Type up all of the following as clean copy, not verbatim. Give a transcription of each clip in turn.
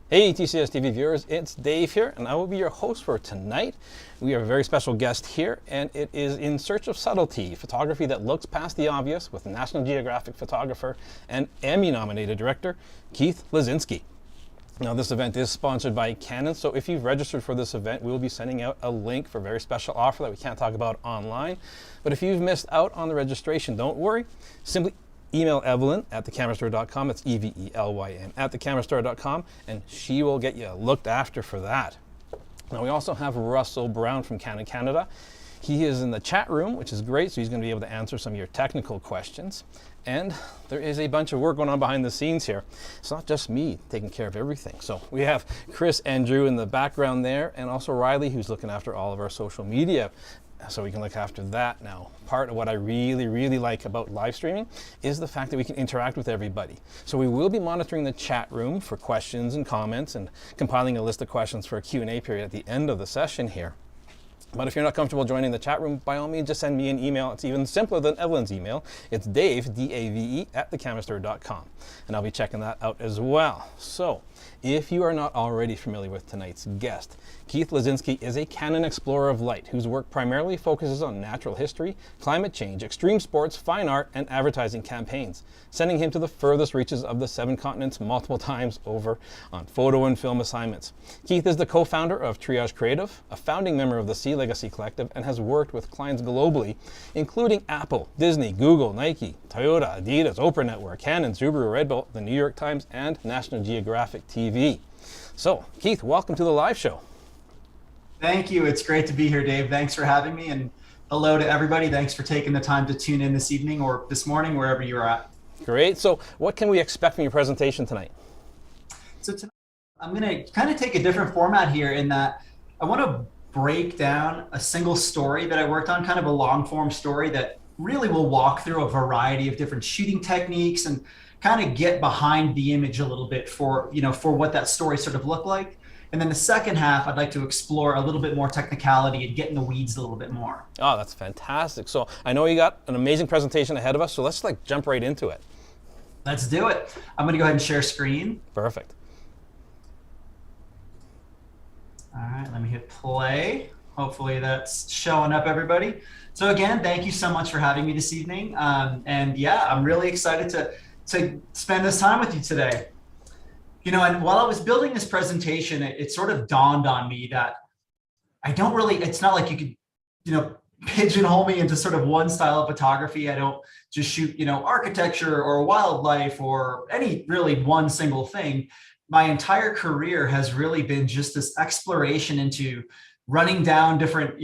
Hey TCSTV viewers, it's Dave here, and I will be your host for tonight. We have a very special guest here, and it is In Search of Subtlety, photography that looks past the obvious, with National Geographic photographer and Emmy-nominated director Keith Ladzinski. Now, this event is sponsored by Canon, so if you've registered for this event, we will be sending out a link for a very special offer that we can't talk about online. But if you've missed out on the registration, don't worry. Simply email Evelyn at thecamerastore.com. It's Evelyn at thecamerastore.com, and she will get you looked after for that. Now, we also have Russell Brown from Canon Canada. He is in the chat room, which is great, so he's going to be able to answer some of your technical questions. And there is a bunch of work going on behind the scenes here. It's not just me taking care of everything. So we have Chris and Drew in the background there, and also Riley, who's looking after all of our social media, so we can look after that now. Part of what I really like about live streaming is the fact that we can interact with everybody. So we will be monitoring the chat room for questions and comments and compiling a list of questions for a Q&A period at the end of the session here. But if you're not comfortable joining the chat room, by all means, just send me an email. It's even simpler than Evelyn's email. It's Dave, D-A-V-E, at thecamerastore.com. And I'll be checking that out as well. So, if you are not already familiar with tonight's guest, Keith Ladzinski is a Canon explorer of light whose work primarily focuses on natural history, climate change, extreme sports, fine art, and advertising campaigns, sending him to the furthest reaches of the 7 continents multiple times over on photo and film assignments. Keith is the co-founder of Triage Creative, a founding member of the Sea Legacy Collective, and has worked with clients globally, including Apple, Disney, Google, Nike, Toyota, Adidas, Oprah Network, Canon, Subaru, Red Bull, the New York Times, and National Geographic TV. So, Keith, welcome to the live show. Thank you. It's great to be here, Dave. Thanks for having me, and hello to everybody. Thanks for taking the time to tune in this evening or this morning, wherever you're at. Great. So what can we expect from your presentation tonight? So tonight, I'm going to kind of take a different format here in that I want to break down a single story that I worked on, kind of a long form story that really will walk through a variety of different shooting techniques and kind of get behind the image a little bit for what that story sort of looked like. And then the second half, I'd like to explore a little bit more technicality and get in the weeds a little bit more. Oh, that's fantastic. So I know you got an amazing presentation ahead of us, so let's jump right into it. Let's do it. I'm going to go ahead and share screen. Perfect. All right, let me hit play. Hopefully that's showing up, everybody. So again, thank you so much for having me this evening. And yeah, I'm really excited to spend this time with you today. And while I was building this presentation, it sort of dawned on me that it's not like you could, pigeonhole me into sort of one style of photography. I don't just shoot, architecture or wildlife or any really one single thing. My entire career has really been just this exploration into running down different,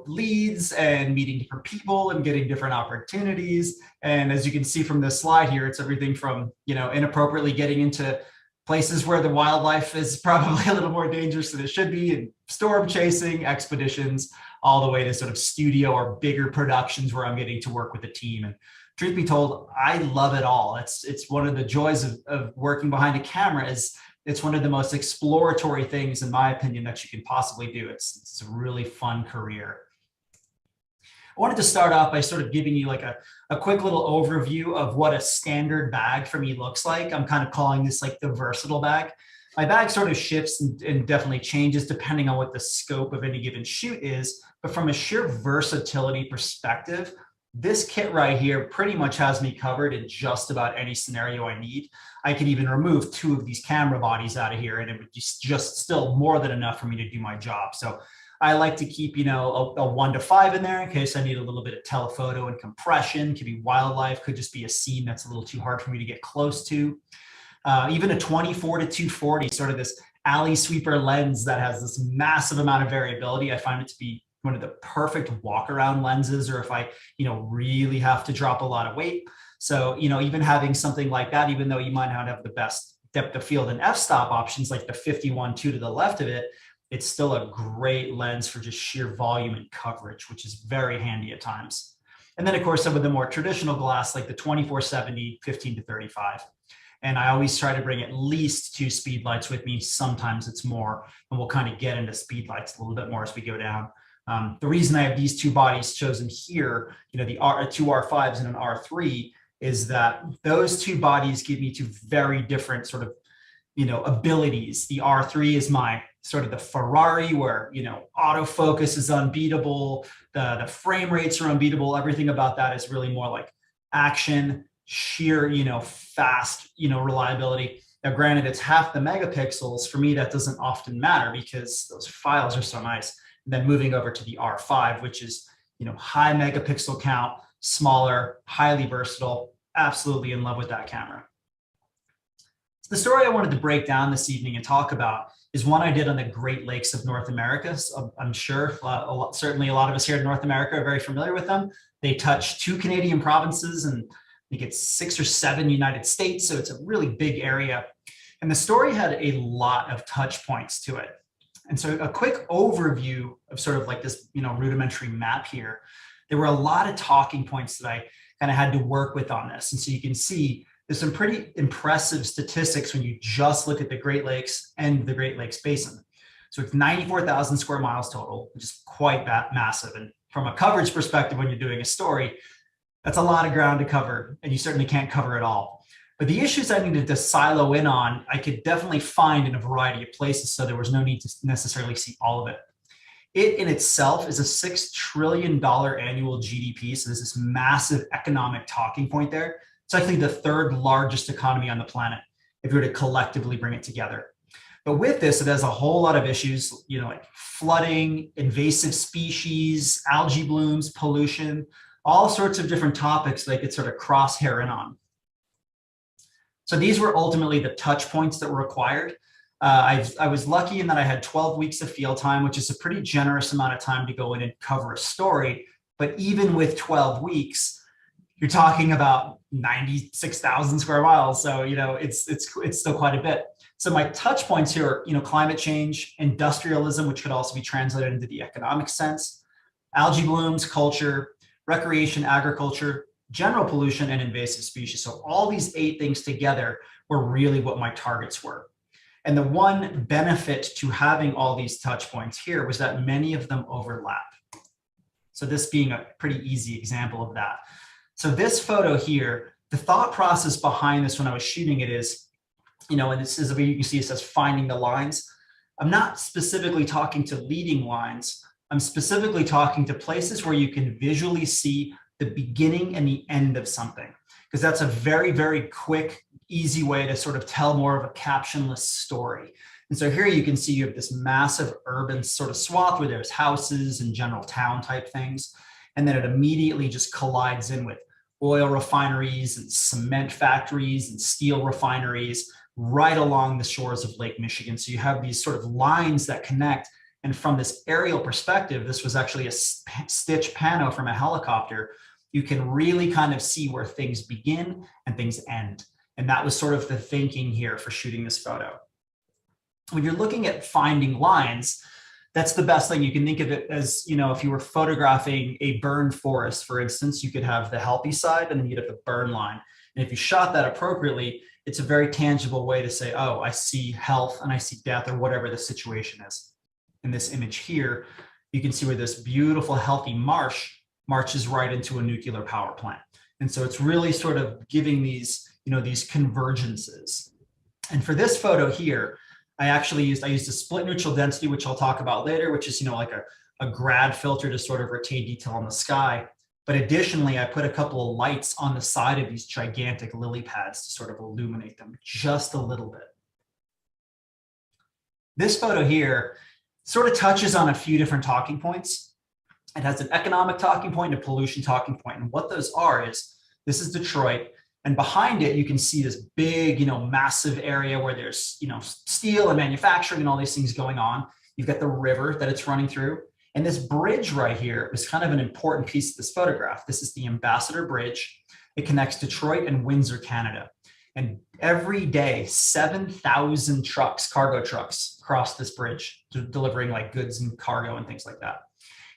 leads and meeting different people and getting different opportunities. And as you can see from this slide here, it's everything from, inappropriately getting into places where the wildlife is probably a little more dangerous than it should be, and storm chasing, expeditions, all the way to sort of studio or bigger productions where I'm getting to work with a team. And truth be told, I love it all. It's one of the joys of working behind a camera. It's one of the most exploratory things, in my opinion, that you can possibly do. It's a really fun career. I wanted to start off by sort of giving you like a quick little overview of what a standard bag for me looks like. I'm kind of calling this like the versatile bag. My bag sort of shifts and definitely changes depending on what the scope of any given shoot is. But from a sheer versatility perspective, this kit right here pretty much has me covered in just about any scenario I need. I could even remove 2 of these camera bodies out of here, and it would just still more than enough for me to do my job. So I like to keep, a 1 to 5 in there in case I need a little bit of telephoto and compression. Could be wildlife, could just be a scene that's a little too hard for me to get close to. Even a 24 to 240, sort of this alley sweeper lens that has this massive amount of variability. I find it to be one of the perfect walk around lenses, or if I, really have to drop a lot of weight. So, even having something like that, even though you might not have the best depth of field and f-stop options like the 51.2 to the left of it, it's still a great lens for just sheer volume and coverage, which is very handy at times. And then of course, some of the more traditional glass, like the 24-70, 15 to 35. And I always try to bring at least 2 speed lights with me. Sometimes it's more, and we'll kind of get into speed lights a little bit more as we go down. The reason I have these 2 bodies chosen here, the 2 R5s and an R3, is that those 2 bodies give me 2 very different sort of abilities. The R3 is my sort of the Ferrari where, autofocus is unbeatable. The frame rates are unbeatable. Everything about that is really more like action, sheer, fast, reliability. Now, granted, it's half the megapixels. For me, that doesn't often matter because those files are so nice. And then moving over to the R5, which is, high megapixel count, smaller, highly versatile, absolutely in love with that camera. So the story I wanted to break down this evening and talk about is one I did on the Great Lakes of North America. So I'm sure certainly a lot of us here in North America are very familiar with them. They touch 2 Canadian provinces and I think it's 6 or 7 United States. So it's a really big area. And the story had a lot of touch points to it. And so a quick overview of sort of like this, rudimentary map here. There were a lot of talking points that I kind of had to work with on this. And so you can see there's some pretty impressive statistics when you just look at the Great Lakes and the Great Lakes Basin. So it's 94,000 square miles total, which is quite massive. And from a coverage perspective, when you're doing a story, that's a lot of ground to cover, and you certainly can't cover it all. But the issues I needed to silo in on, I could definitely find in a variety of places, so there was no need to necessarily see all of it. It in itself is a $6 trillion annual GDP, so there's this massive economic talking point there. It's actually the 3rd largest economy on the planet if you were to collectively bring it together. But with this, it has a whole lot of issues, like flooding, invasive species, algae blooms, pollution, all sorts of different topics they could sort of crosshair in on. So these were ultimately the touch points that were required. I was lucky in that I had 12 weeks of field time, which is a pretty generous amount of time to go in and cover a story. But even with 12 weeks, you're talking about 96,000 square miles. So, it's still quite a bit. So my touch points here are, climate change, industrialism, which could also be translated into the economic sense, algae blooms, culture, recreation, agriculture, general pollution, and invasive species. So all these 8 things together were really what my targets were. And the one benefit to having all these touch points here was that many of them overlap. So this being a pretty easy example of that. So this photo here, the thought process behind this when I was shooting it is, and this is where you can see it says finding the lines. I'm not specifically talking to leading lines. I'm specifically talking to places where you can visually see the beginning and the end of something, because that's a very, very quick, easy way to sort of tell more of a captionless story. And so here you can see you have this massive urban sort of swath where there's houses and general town type things. And then it immediately just collides in with oil refineries and cement factories and steel refineries right along the shores of Lake Michigan. So you have these sort of lines that connect. And from this aerial perspective, this was actually a stitch pano from a helicopter. You can really kind of see where things begin and things end. And that was sort of the thinking here for shooting this photo. When you're looking at finding lines, that's the best thing. You can think of it as, if you were photographing a burned forest, for instance, you could have the healthy side and then you'd have the burn line. And if you shot that appropriately, it's a very tangible way to say, oh, I see health and I see death or whatever the situation is. In this image here, you can see where this beautiful, healthy marsh marches right into a nuclear power plant. And so it's really sort of giving these, these convergences. And for this photo here, I used a split neutral density, which I'll talk about later, which is, like a grad filter to sort of retain detail in the sky. But additionally, I put a couple of lights on the side of these gigantic lily pads to sort of illuminate them just a little bit. This photo here sort of touches on a few different talking points. It has an economic talking point and a pollution talking point. And what those are is, this is Detroit. And behind it, you can see this big, massive area where there's, steel and manufacturing and all these things going on. You've got the river that it's running through. And this bridge right here is kind of an important piece of this photograph. This is the Ambassador Bridge. It connects Detroit and Windsor, Canada. And every day, 7,000 trucks, cargo trucks, cross this bridge, delivering like goods and cargo and things like that.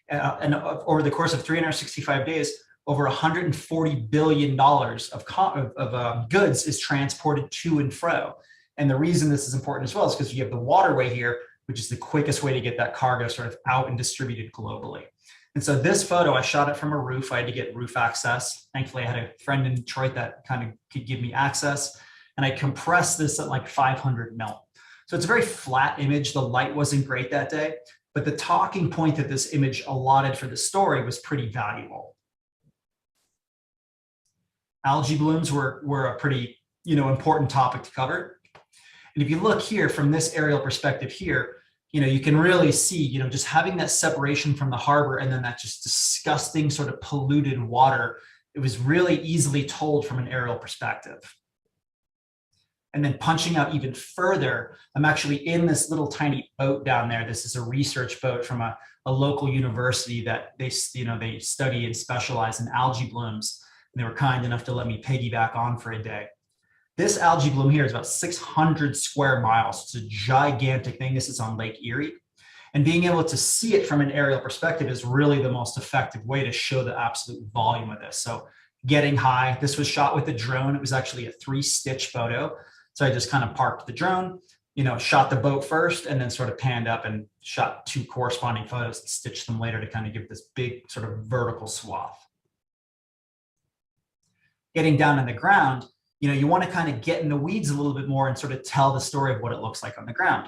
And over the course of 365 days, over $140 billion of goods is transported to and fro. And the reason this is important as well is because you have the waterway here, which is the quickest way to get that cargo sort of out and distributed globally. And so this photo, I shot it from a roof. I had to get roof access. Thankfully, I had a friend in Detroit that kind of could give me access. and I compressed this at like 500 mil. So it's a very flat image. The light wasn't great that day, but the talking point that this image allotted for the story was pretty valuable. Algae blooms were a pretty, important topic to cover. And if you look here from this aerial perspective here, you can really see, just having that separation from the harbor and then that just disgusting sort of polluted water, it was really easily told from an aerial perspective. And then punching out even further, I'm actually in this little tiny boat down there. This is a research boat from a local university that they study and specialize in algae blooms. And they were kind enough to let me piggyback on for a day. This algae bloom here is about 600 square miles. It's a gigantic thing. This is on Lake Erie. And being able to see it from an aerial perspective is really the most effective way to show the absolute volume of this. So getting high, this was shot with a drone. It was actually a 3-stitch photo. So I just kind of parked the drone, shot the boat first, and then sort of panned up and shot 2 corresponding photos and stitched them later to kind of give this big sort of vertical swath. Getting down on the ground, you want to kind of get in the weeds a little bit more and sort of tell the story of what it looks like on the ground.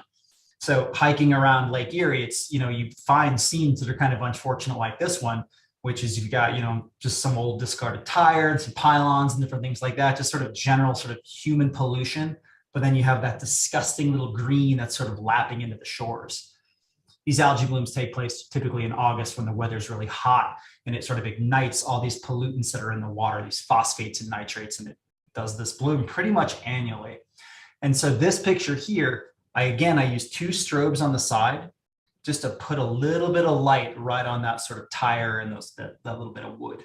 So hiking around Lake Erie, it's, you find scenes that are kind of unfortunate like this one, which is you've got, just some old discarded tires, some pylons and different things like that, just sort of general sort of human pollution. But then you have that disgusting little green that's sort of lapping into the shores. These algae blooms take place typically in August when the weather's really hot and it sort of ignites all these pollutants that are in the water, these phosphates and nitrates, and it does this bloom pretty much annually. And so this picture here, I used 2 strobes on the side just to put a little bit of light right on that sort of tire and that little bit of wood.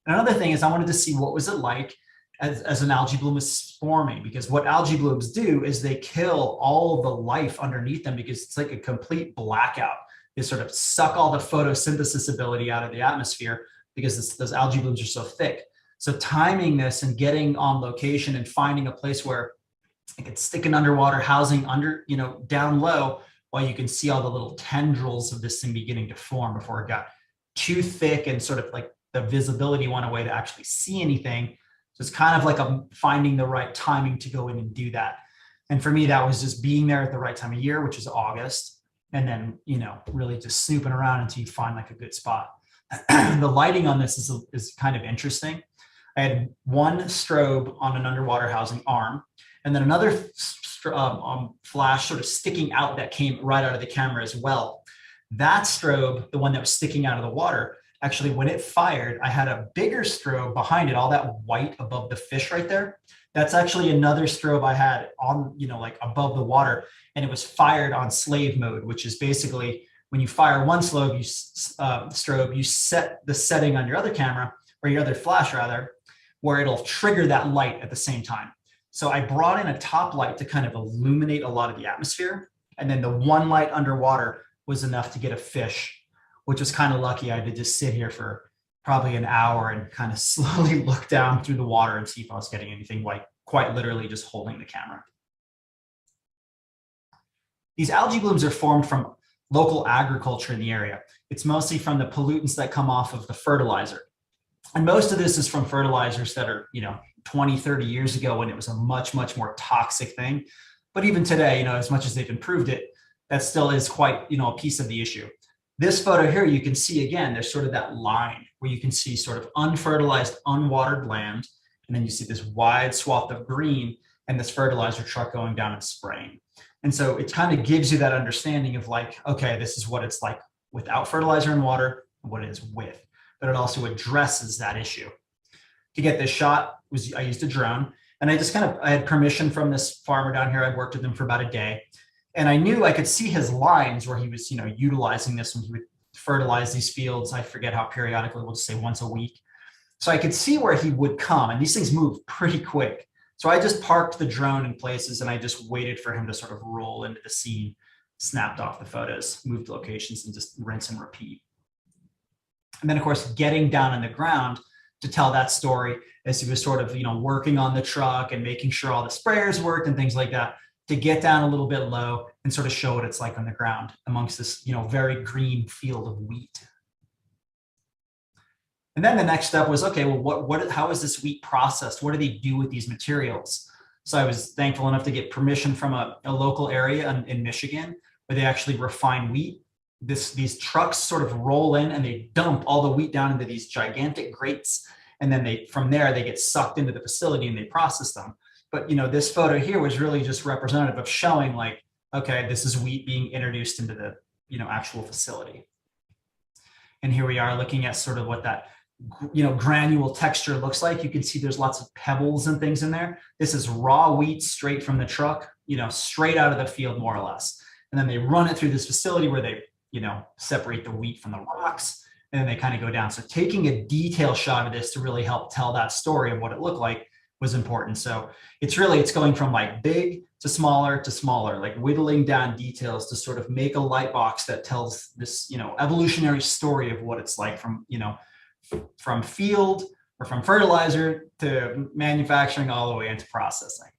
Another thing is I wanted to see what was it like as an algae bloom is forming, because what algae blooms do is they kill all of the life underneath them because it's like a complete blackout. They sort of suck all the photosynthesis ability out of the atmosphere because those algae blooms are so thick. So timing this and getting on location and finding a place where I could stick an underwater housing under, down low, while you can see all the little tendrils of this thing beginning to form before it got too thick and sort of like the visibility went away to actually see anything. So it's kind of like I'm finding the right timing to go in and do that. And for me, that was just being there at the right time of year, which is August. And then, really just snooping around until you find like a good spot. The lighting on this is kind of interesting. I had 1 strobe on an underwater housing arm, and then another flash sort of sticking out that came right out of the camera as well. That strobe, the one that was sticking out of the water, actually, when it fired, I had a bigger strobe behind it, all that white above the fish right there. That's actually another strobe I had on, like above the water, and it was fired on slave mode, which is basically when you fire one strobe, you set the setting on your other camera, or your other flash rather, where it'll trigger that light at the same time. So I brought in a top light to kind of illuminate a lot of the atmosphere. And then the one light underwater was enough to get a fish, which was kind of lucky. I had to just sit here for probably an hour and kind of slowly look down through the water and see if I was getting anything, like quite literally just holding the camera. These algae blooms are formed from local agriculture in the area. It's mostly from the pollutants that come off of the fertilizer. And most of this is from fertilizers that are, 20, 30 years ago when it was a much, much more toxic thing. But even today, as much as they've improved it, that still is quite, a piece of the issue. This photo here, you can see again, there's sort of that line where you can see sort of unfertilized, unwatered land. And then you see this wide swath of green and this fertilizer truck going down and spraying. And so it kind of gives you that understanding of like, okay, this is what it's like without fertilizer and water and what it is with. But it also addresses that issue. To get this shot, I used a drone, and I had permission from this farmer down here. I worked with him for about a day, and I knew I could see his lines where he was, utilizing this when he would fertilize these fields. I forget how periodically, we'll just say once a week. So I could see where he would come, and these things move pretty quick. So I just parked the drone in places, and I just waited for him to sort of roll into the scene, snapped off the photos, moved locations, and just rinse and repeat. And then, of course, getting down on the ground to tell that story as he was sort of, working on the truck and making sure all the sprayers worked and things like that, to get down a little bit low and sort of show what it's like on the ground amongst this, very green field of wheat. And then the next step was, okay, well, how is this wheat processed? What do they do with these materials? So I was thankful enough to get permission from a local area in Michigan where they actually refine wheat. These trucks sort of roll in and they dump all the wheat down into these gigantic grates. And then from there, they get sucked into the facility and they process them. But, this photo here was really just representative of showing like, okay, this is wheat being introduced into the, actual facility. And here we are looking at sort of what that, granule texture looks like. You can see there's lots of pebbles and things in there. This is raw wheat straight from the truck, straight out of the field, more or less. And then they run it through this facility where they, separate the wheat from the rocks, and then they kind of go down. So taking a detail shot of this to really help tell that story of what it looked like was important. So it's going from like big to smaller, like whittling down details to sort of make a light box that tells this, evolutionary story of what it's like from, from field or from fertilizer to manufacturing all the way into processing.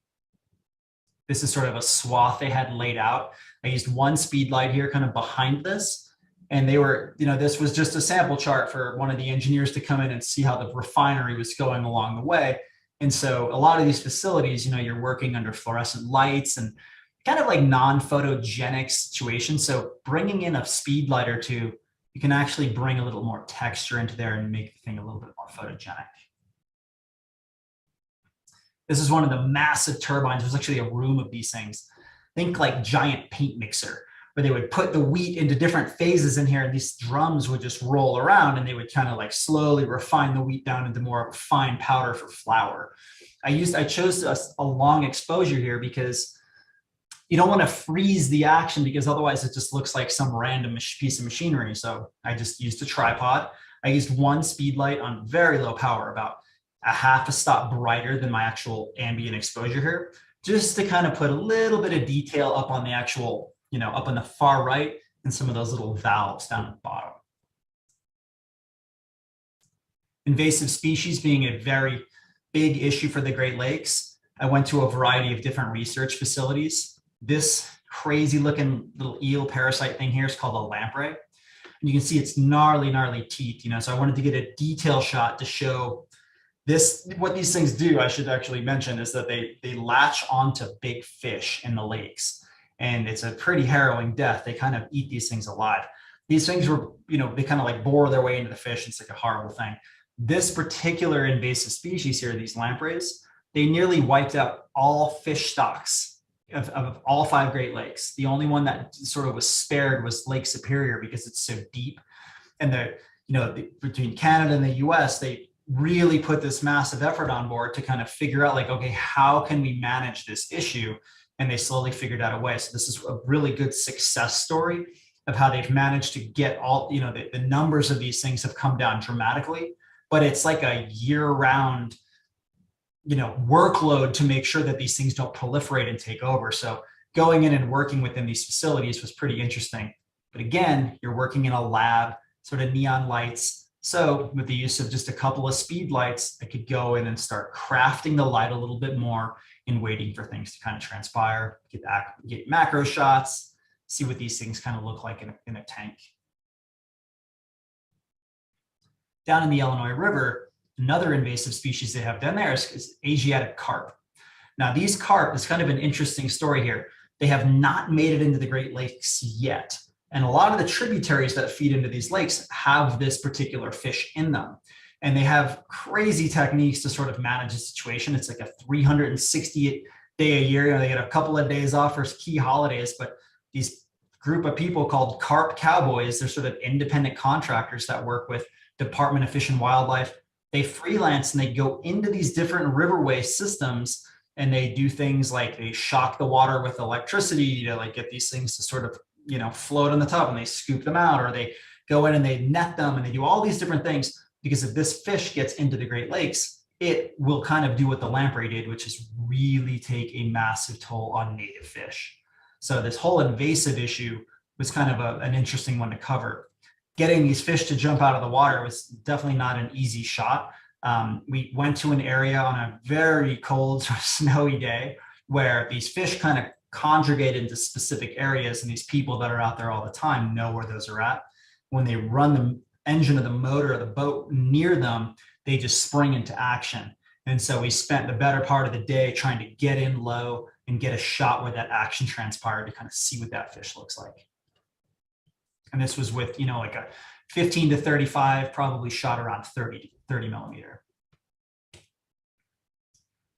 This is sort of a swath they had laid out. I used one speed light here kind of behind this. And they were, this was just a sample chart for one of the engineers to come in and see how the refinery was going along the way. And so a lot of these facilities, you're working under fluorescent lights and kind of like non-photogenic situations. So bringing in a speed light or two, you can actually bring a little more texture into there and make the thing a little bit more photogenic. This is one of the massive turbines. There's actually a room of these things. Think like giant paint mixer, where they would put the wheat into different phases in here, and these drums would just roll around and they would kind of like slowly refine the wheat down into more of a fine powder for flour. I chose a long exposure here because you don't want to freeze the action, because otherwise it just looks like some random piece of machinery. So I just used a tripod. I used one speed light on very low power, about a half a stop brighter than my actual ambient exposure here, just to kind of put a little bit of detail up on the actual, up on the far right and some of those little valves down at the bottom. Invasive species being a very big issue for the Great Lakes, I went to a variety of different research facilities. This crazy looking little eel parasite thing here is called a lamprey. And you can see its gnarly teeth, so I wanted to get a detail shot to show this. What these things do, I should actually mention, is that they latch onto big fish in the lakes. And it's a pretty harrowing death. They kind of eat these things alive. These things were, they kind of like bore their way into the fish. It's like a horrible thing. This particular invasive species here, these lampreys, they nearly wiped out all fish stocks of all 5 Great Lakes. The only one that sort of was spared was Lake Superior because it's so deep. And between Canada and the US, they really put this massive effort on board to kind of figure out like, okay, how can we manage this issue? And they slowly figured out a way. So this is a really good success story of how they've managed to get all, the numbers of these things have come down dramatically, but it's like a year-round, workload to make sure that these things don't proliferate and take over. So going in and working within these facilities was pretty interesting. But again, you're working in a lab, sort of neon lights. So with the use of just a couple of speed lights, I could go in and start crafting the light a little bit more in waiting for things to kind of transpire, get macro shots, see what these things kind of look like in a tank. Down in the Illinois River, another invasive species they have down there is Asiatic carp. Now these carp is kind of an interesting story here. They have not made it into the Great Lakes yet. And a lot of the tributaries that feed into these lakes have this particular fish in them. And they have crazy techniques to sort of manage the situation. It's like a 360 day a year. They get a couple of days off for key holidays, but these group of people called Carp Cowboys, they're sort of independent contractors that work with Department of Fish and Wildlife. They freelance and they go into these different riverway systems and they do things like they shock the water with electricity to like get these things to sort of, float on the top, and they scoop them out, or they go in and they net them, and they do all these different things, because if this fish gets into the Great Lakes, it will kind of do what the lamprey did, which is really take a massive toll on native fish. So this whole invasive issue was kind of an interesting one to cover. Getting these fish to jump out of the water was definitely not an easy shot. We went to an area on a very cold, sort of snowy day where these fish kind of conjugate into specific areas, and these people that are out there all the time know where those are at. When they run them engine of the motor of the boat near them, they just spring into action. And so we spent the better part of the day trying to get in low and get a shot where that action transpired to kind of see what that fish looks like. And this was with, like a 15 to 35, probably shot around 30 millimeter.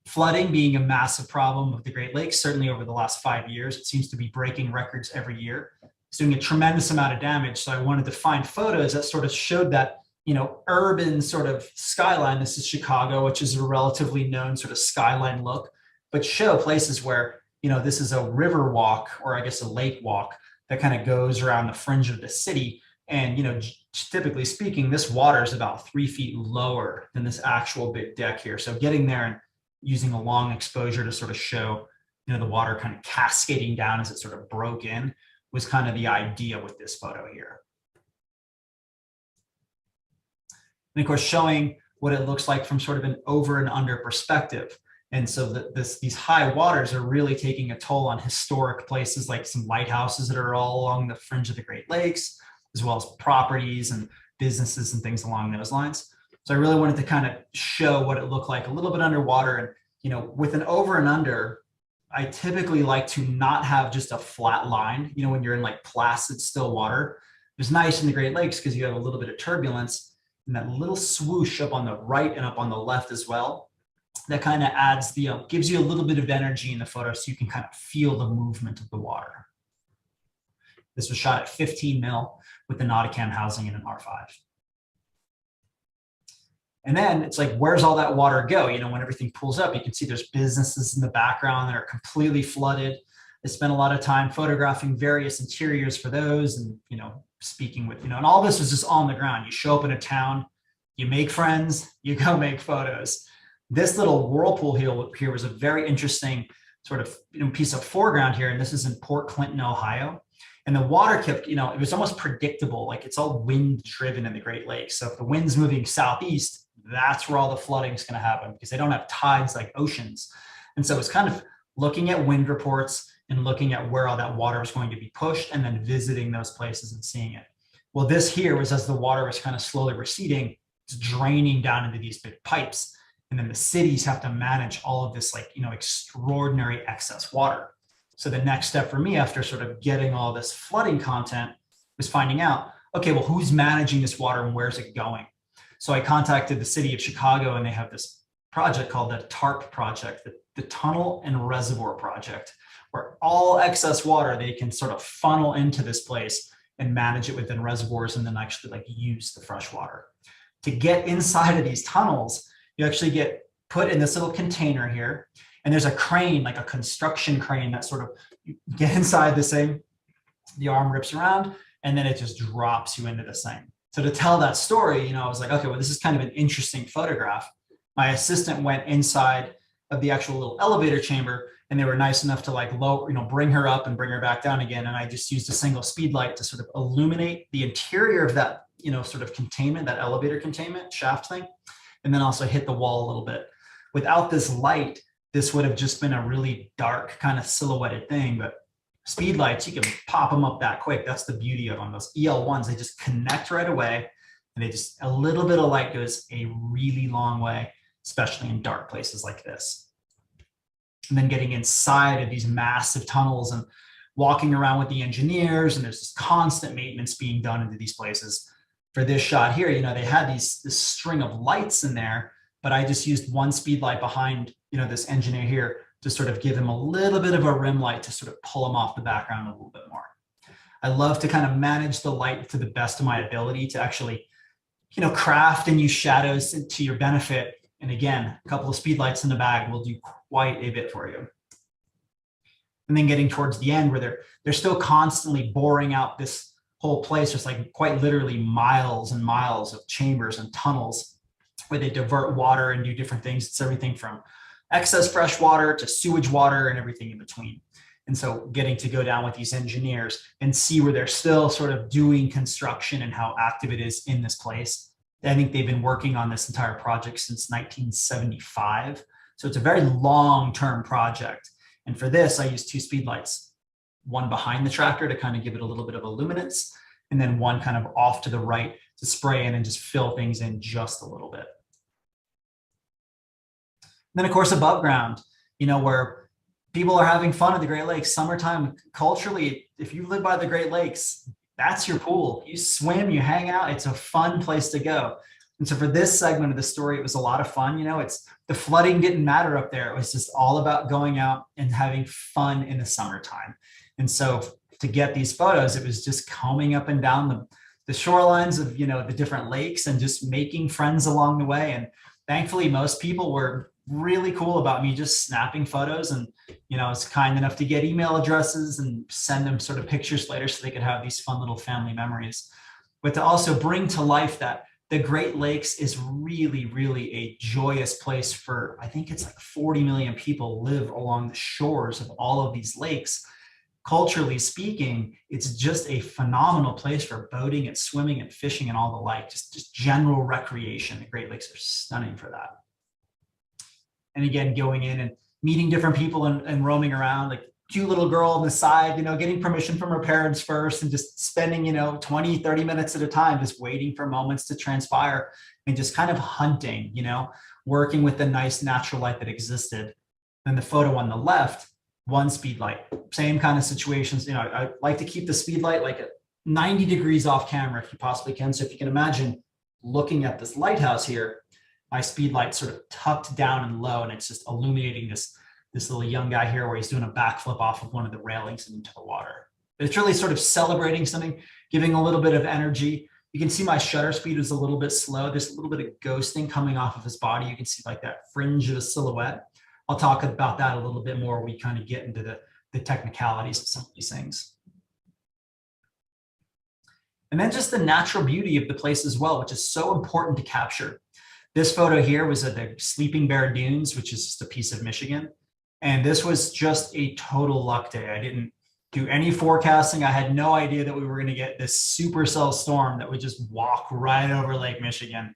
Flooding being a massive problem of the Great Lakes, certainly over the last 5 years, it seems to be breaking records every year. It's doing a tremendous amount of damage. So I wanted to find photos that sort of showed that, urban sort of skyline. This is Chicago, which is a relatively known sort of skyline look, but show places where, this is a river walk, or I guess a lake walk, that kind of goes around the fringe of the city. And, typically speaking, this water is about 3 feet lower than this actual big deck here. So getting there and using a long exposure to sort of show, the water kind of cascading down as it sort of broke in was kind of the idea with this photo here. And of course, showing what it looks like from sort of an over and under perspective. And so these high waters are really taking a toll on historic places like some lighthouses that are all along the fringe of the Great Lakes, as well as properties and businesses and things along those lines. So I really wanted to kind of show what it looked like a little bit underwater. And, with an over and under, I typically like to not have just a flat line. When you're in like placid, still water, it's nice in the Great Lakes because you have a little bit of turbulence and that little swoosh up on the right and up on the left as well. That kind of adds gives you a little bit of energy in the photo so you can kind of feel the movement of the water. This was shot at 15 mil with the Nauticam housing in an R5. And then it's like, where's all that water go? When everything pulls up, you can see there's businesses in the background that are completely flooded. I spent a lot of time photographing various interiors for those and, speaking with, and all this was just on the ground. You show up in a town, you make friends, you go make photos. This little whirlpool here was a very interesting sort of piece of foreground here. And this is in Port Clinton, Ohio. And the water kept, it was almost predictable. Like it's all wind driven in the Great Lakes. So if the wind's moving southeast, that's where all the flooding is going to happen because they don't have tides like oceans. And so it's kind of looking at wind reports and looking at where all that water is going to be pushed and then visiting those places and seeing it. Well, this here was as the water was kind of slowly receding, it's draining down into these big pipes. And then the cities have to manage all of this extraordinary excess water. So the next step for me after sort of getting all this flooding content was finding out, okay, well, who's managing this water and where's it going? So I contacted the city of Chicago and they have this project called the TARP project, the Tunnel and Reservoir Project, where all excess water, they can sort of funnel into this place and manage it within reservoirs and then actually use the fresh water. To get inside of these tunnels, you actually get put in this little container here. And there's a crane, like a construction crane that sort of you get inside the thing, the arm rips around, and then it just drops you into the thing. So to tell that story, I was like, okay, well, this is kind of an interesting photograph. My assistant went inside of the actual little elevator chamber and they were nice enough to bring her up and bring her back down again. And I just used a single speed light to sort of illuminate the interior of that, sort of containment, that elevator containment shaft thing, and then also hit the wall a little bit. Without this light, this would have just been a really dark kind of silhouetted thing, but speed lights, you can pop them up that quick. That's the beauty of them. Those EL1s, they just connect right away and a little bit of light goes a really long way, especially in dark places like this. And then getting inside of these massive tunnels and walking around with the engineers, and there's this constant maintenance being done into these places. For this shot here, they had this string of lights in there, but I just used one speed light behind, this engineer here to sort of give him a little bit of a rim light to sort of pull him off the background a little bit more. I love to kind of manage the light to the best of my ability to actually, craft and use shadows to your benefit. And again, a couple of speed lights in the bag will do quite a bit for you. And then getting towards the end where they're still constantly boring out this whole place. There's quite literally miles and miles of chambers and tunnels where they divert water and do different things. It's everything from excess fresh water to sewage water and everything in between. And so getting to go down with these engineers and see where they're still sort of doing construction and how active it is in this place. I think they've been working on this entire project since 1975. So it's a very long-term project. And for this, I used two speed lights, one behind the tractor to kind of give it a little bit of a luminance, and then one kind of off to the right to spray in and just fill things in just a little bit. Then, of course, above ground, where people are having fun at the Great Lakes. Summertime, culturally, if you live by the Great Lakes, that's your pool. You swim, you hang out. It's a fun place to go. And so for this segment of the story, it was a lot of fun. It's the flooding didn't matter up there. It was just all about going out and having fun in the summertime. And so to get these photos, it was just combing up and down the shorelines of, the different lakes and just making friends along the way. And thankfully, most people were really cool about me just snapping photos, and it's kind enough to get email addresses and send them sort of pictures later so they could have these fun little family memories. But to also bring to life that the Great Lakes is really, really a joyous place for, I think it's like 40 million people live along the shores of all of these lakes. Culturally speaking, it's just a phenomenal place for boating and swimming and fishing and all the like, just general recreation. The Great Lakes are stunning for that. And again, going in and meeting different people and roaming around, like cute little girl on the side, getting permission from her parents first and just spending, 20, 30 minutes at a time, just waiting for moments to transpire and just kind of hunting, working with the nice natural light that existed. Then the photo on the left, one speed light, same kind of situations. I like to keep the speed light like at 90 degrees off camera if you possibly can. So if you can imagine looking at this lighthouse here, my speed light sort of tucked down and low, and it's just illuminating this little young guy here where he's doing a backflip off of one of the railings and into the water. But it's really sort of celebrating something, giving a little bit of energy. You can see my shutter speed was a little bit slow. There's a little bit of ghosting coming off of his body. You can see like that fringe of a silhouette. I'll talk about that a little bit more when we kind of get into the technicalities of some of these things. And then just the natural beauty of the place as well, which is so important to capture. This photo here was at the Sleeping Bear Dunes, which is just a piece of Michigan. And this was just a total luck day. I didn't do any forecasting. I had no idea that we were going to get this supercell storm that would just walk right over Lake Michigan.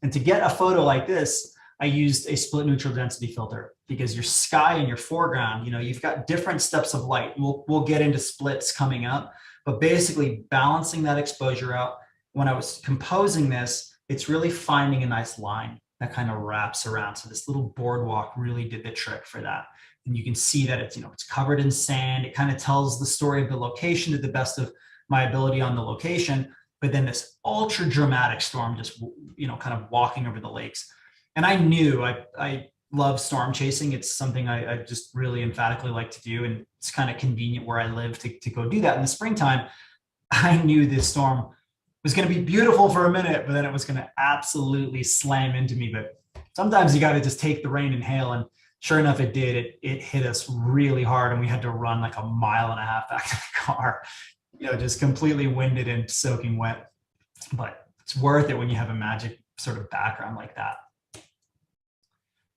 And to get a photo like this, I used a split neutral density filter because your sky and your foreground, you've got different steps of light. We'll get into splits coming up, but basically balancing that exposure out. When I was composing this, it's really finding a nice line that kind of wraps around. So this little boardwalk really did the trick for that. And you can see that it's, it's covered in sand. It kind of tells the story of the location to the best of my ability on the location. But then this ultra dramatic storm just, kind of walking over the lakes. And I knew I love storm chasing. It's something I just really emphatically like to do. And it's kind of convenient where I live to go do that in the springtime. I knew this storm was going to be beautiful for a minute, but then it was going to absolutely slam into me. But sometimes you got to just take the rain and hail. And sure enough, it did. It hit us really hard. And we had to run like a mile and a half back to the car, just completely winded and soaking wet. But it's worth it when you have a magic sort of background like that.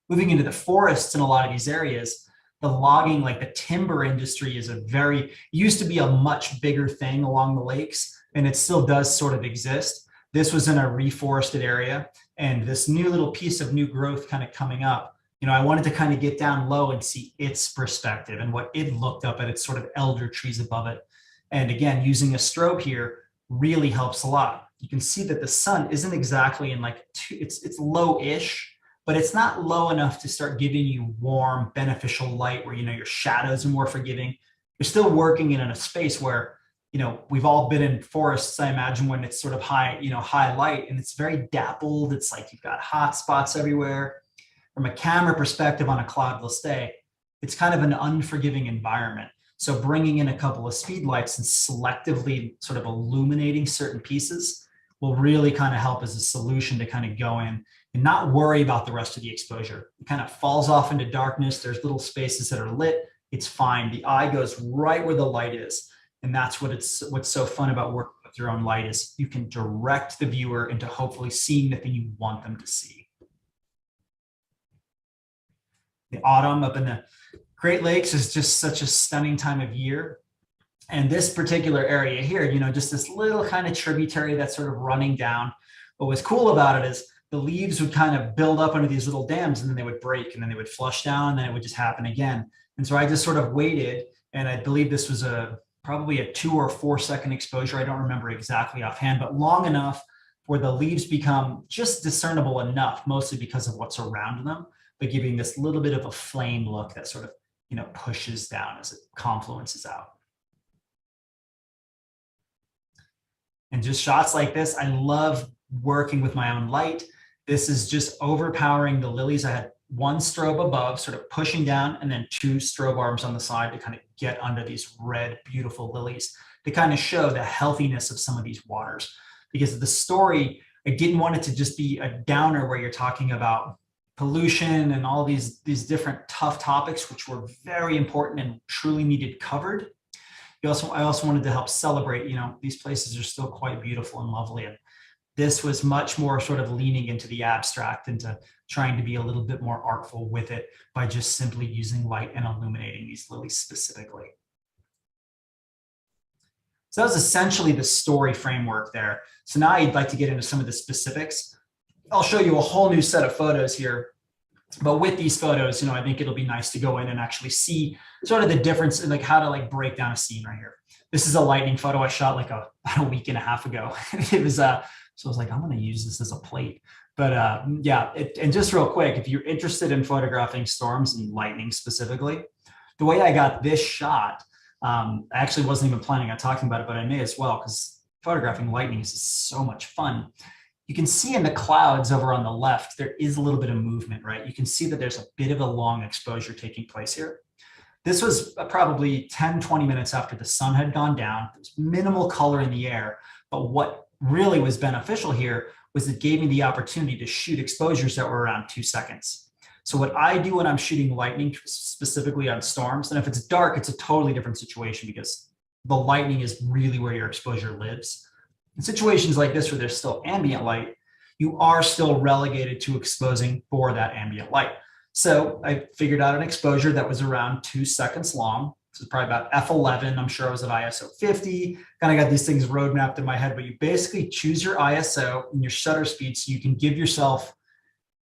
Moving into the forests in a lot of these areas, the logging, like the timber industry used to be a much bigger thing along the lakes. And it still does sort of exist. This was in a reforested area, and this new little piece of new growth kind of coming up. I wanted to kind of get down low and see its perspective and what it looked up at its sort of elder trees above it. And again, using a strobe here really helps a lot. You can see that the sun isn't exactly in it's low-ish, but it's not low enough to start giving you warm, beneficial light where, your shadows are more forgiving. You're still working in a space where, we've all been in forests, I imagine, when it's sort of high, high light, and it's very dappled. It's like you've got hot spots everywhere. From a camera perspective on a cloudless day, it's kind of an unforgiving environment. So bringing in a couple of speed lights and selectively sort of illuminating certain pieces will really kind of help as a solution to kind of go in and not worry about the rest of the exposure. It kind of falls off into darkness. There's little spaces that are lit. It's fine. The eye goes right where the light is. And that's what's so fun about working with your own light is you can direct the viewer into hopefully seeing the thing you want them to see. The autumn up in the Great Lakes is just such a stunning time of year. And this particular area here, just this little kind of tributary that's sort of running down. What was cool about it is the leaves would kind of build up under these little dams, and then they would break, and then they would flush down, and then it would just happen again. And so I just sort of waited, and I believe this was probably a 2 or 4 second exposure. I don't remember exactly offhand, but long enough where the leaves become just discernible enough, mostly because of what's around them, but giving this little bit of a flame look that sort of, pushes down as it confluences out. And just shots like this, I love working with my own light. This is just overpowering the lilies. I had one strobe above, sort of pushing down, and then two strobe arms on the side to kind of get under these red, beautiful lilies to kind of show the healthiness of some of these waters. Because the story, I didn't want it to just be a downer where you're talking about pollution and all these different tough topics, which were very important and truly needed covered. I also wanted to help celebrate, these places are still quite beautiful and lovely. And this was much more sort of leaning into the abstract, into trying to be a little bit more artful with it by just simply using light and illuminating these lilies specifically. So that was essentially the story framework there. So now I'd like to get into some of the specifics. I'll show you a whole new set of photos here. But with these photos, I think it'll be nice to go in and actually see sort of the difference in like how to like break down a scene right here. This is a lightning photo I shot like about a week and a half ago. It was, so I was like, I'm going to use this as a plate. But yeah, and just real quick, if you're interested in photographing storms and lightning specifically, the way I got this shot, I actually wasn't even planning on talking about it, but I may as well, because photographing lightning is just so much fun. You can see in the clouds over on the left, there is a little bit of movement, right? You can see that there's a bit of a long exposure taking place here. This was probably 10, 20 minutes after the sun had gone down. There's minimal color in the air, but what really was beneficial here was it gave me the opportunity to shoot exposures that were around 2 seconds. So what I do when I'm shooting lightning, specifically on storms, and if it's dark, it's a totally different situation because the lightning is really where your exposure lives. In situations like this where there's still ambient light, you are still relegated to exposing for that ambient light. So I figured out an exposure that was around 2 seconds long. This is probably about f11. I'm sure I was at ISO 50. Kind of got these things road mapped in my head, but you basically choose your ISO and your shutter speed so you can give yourself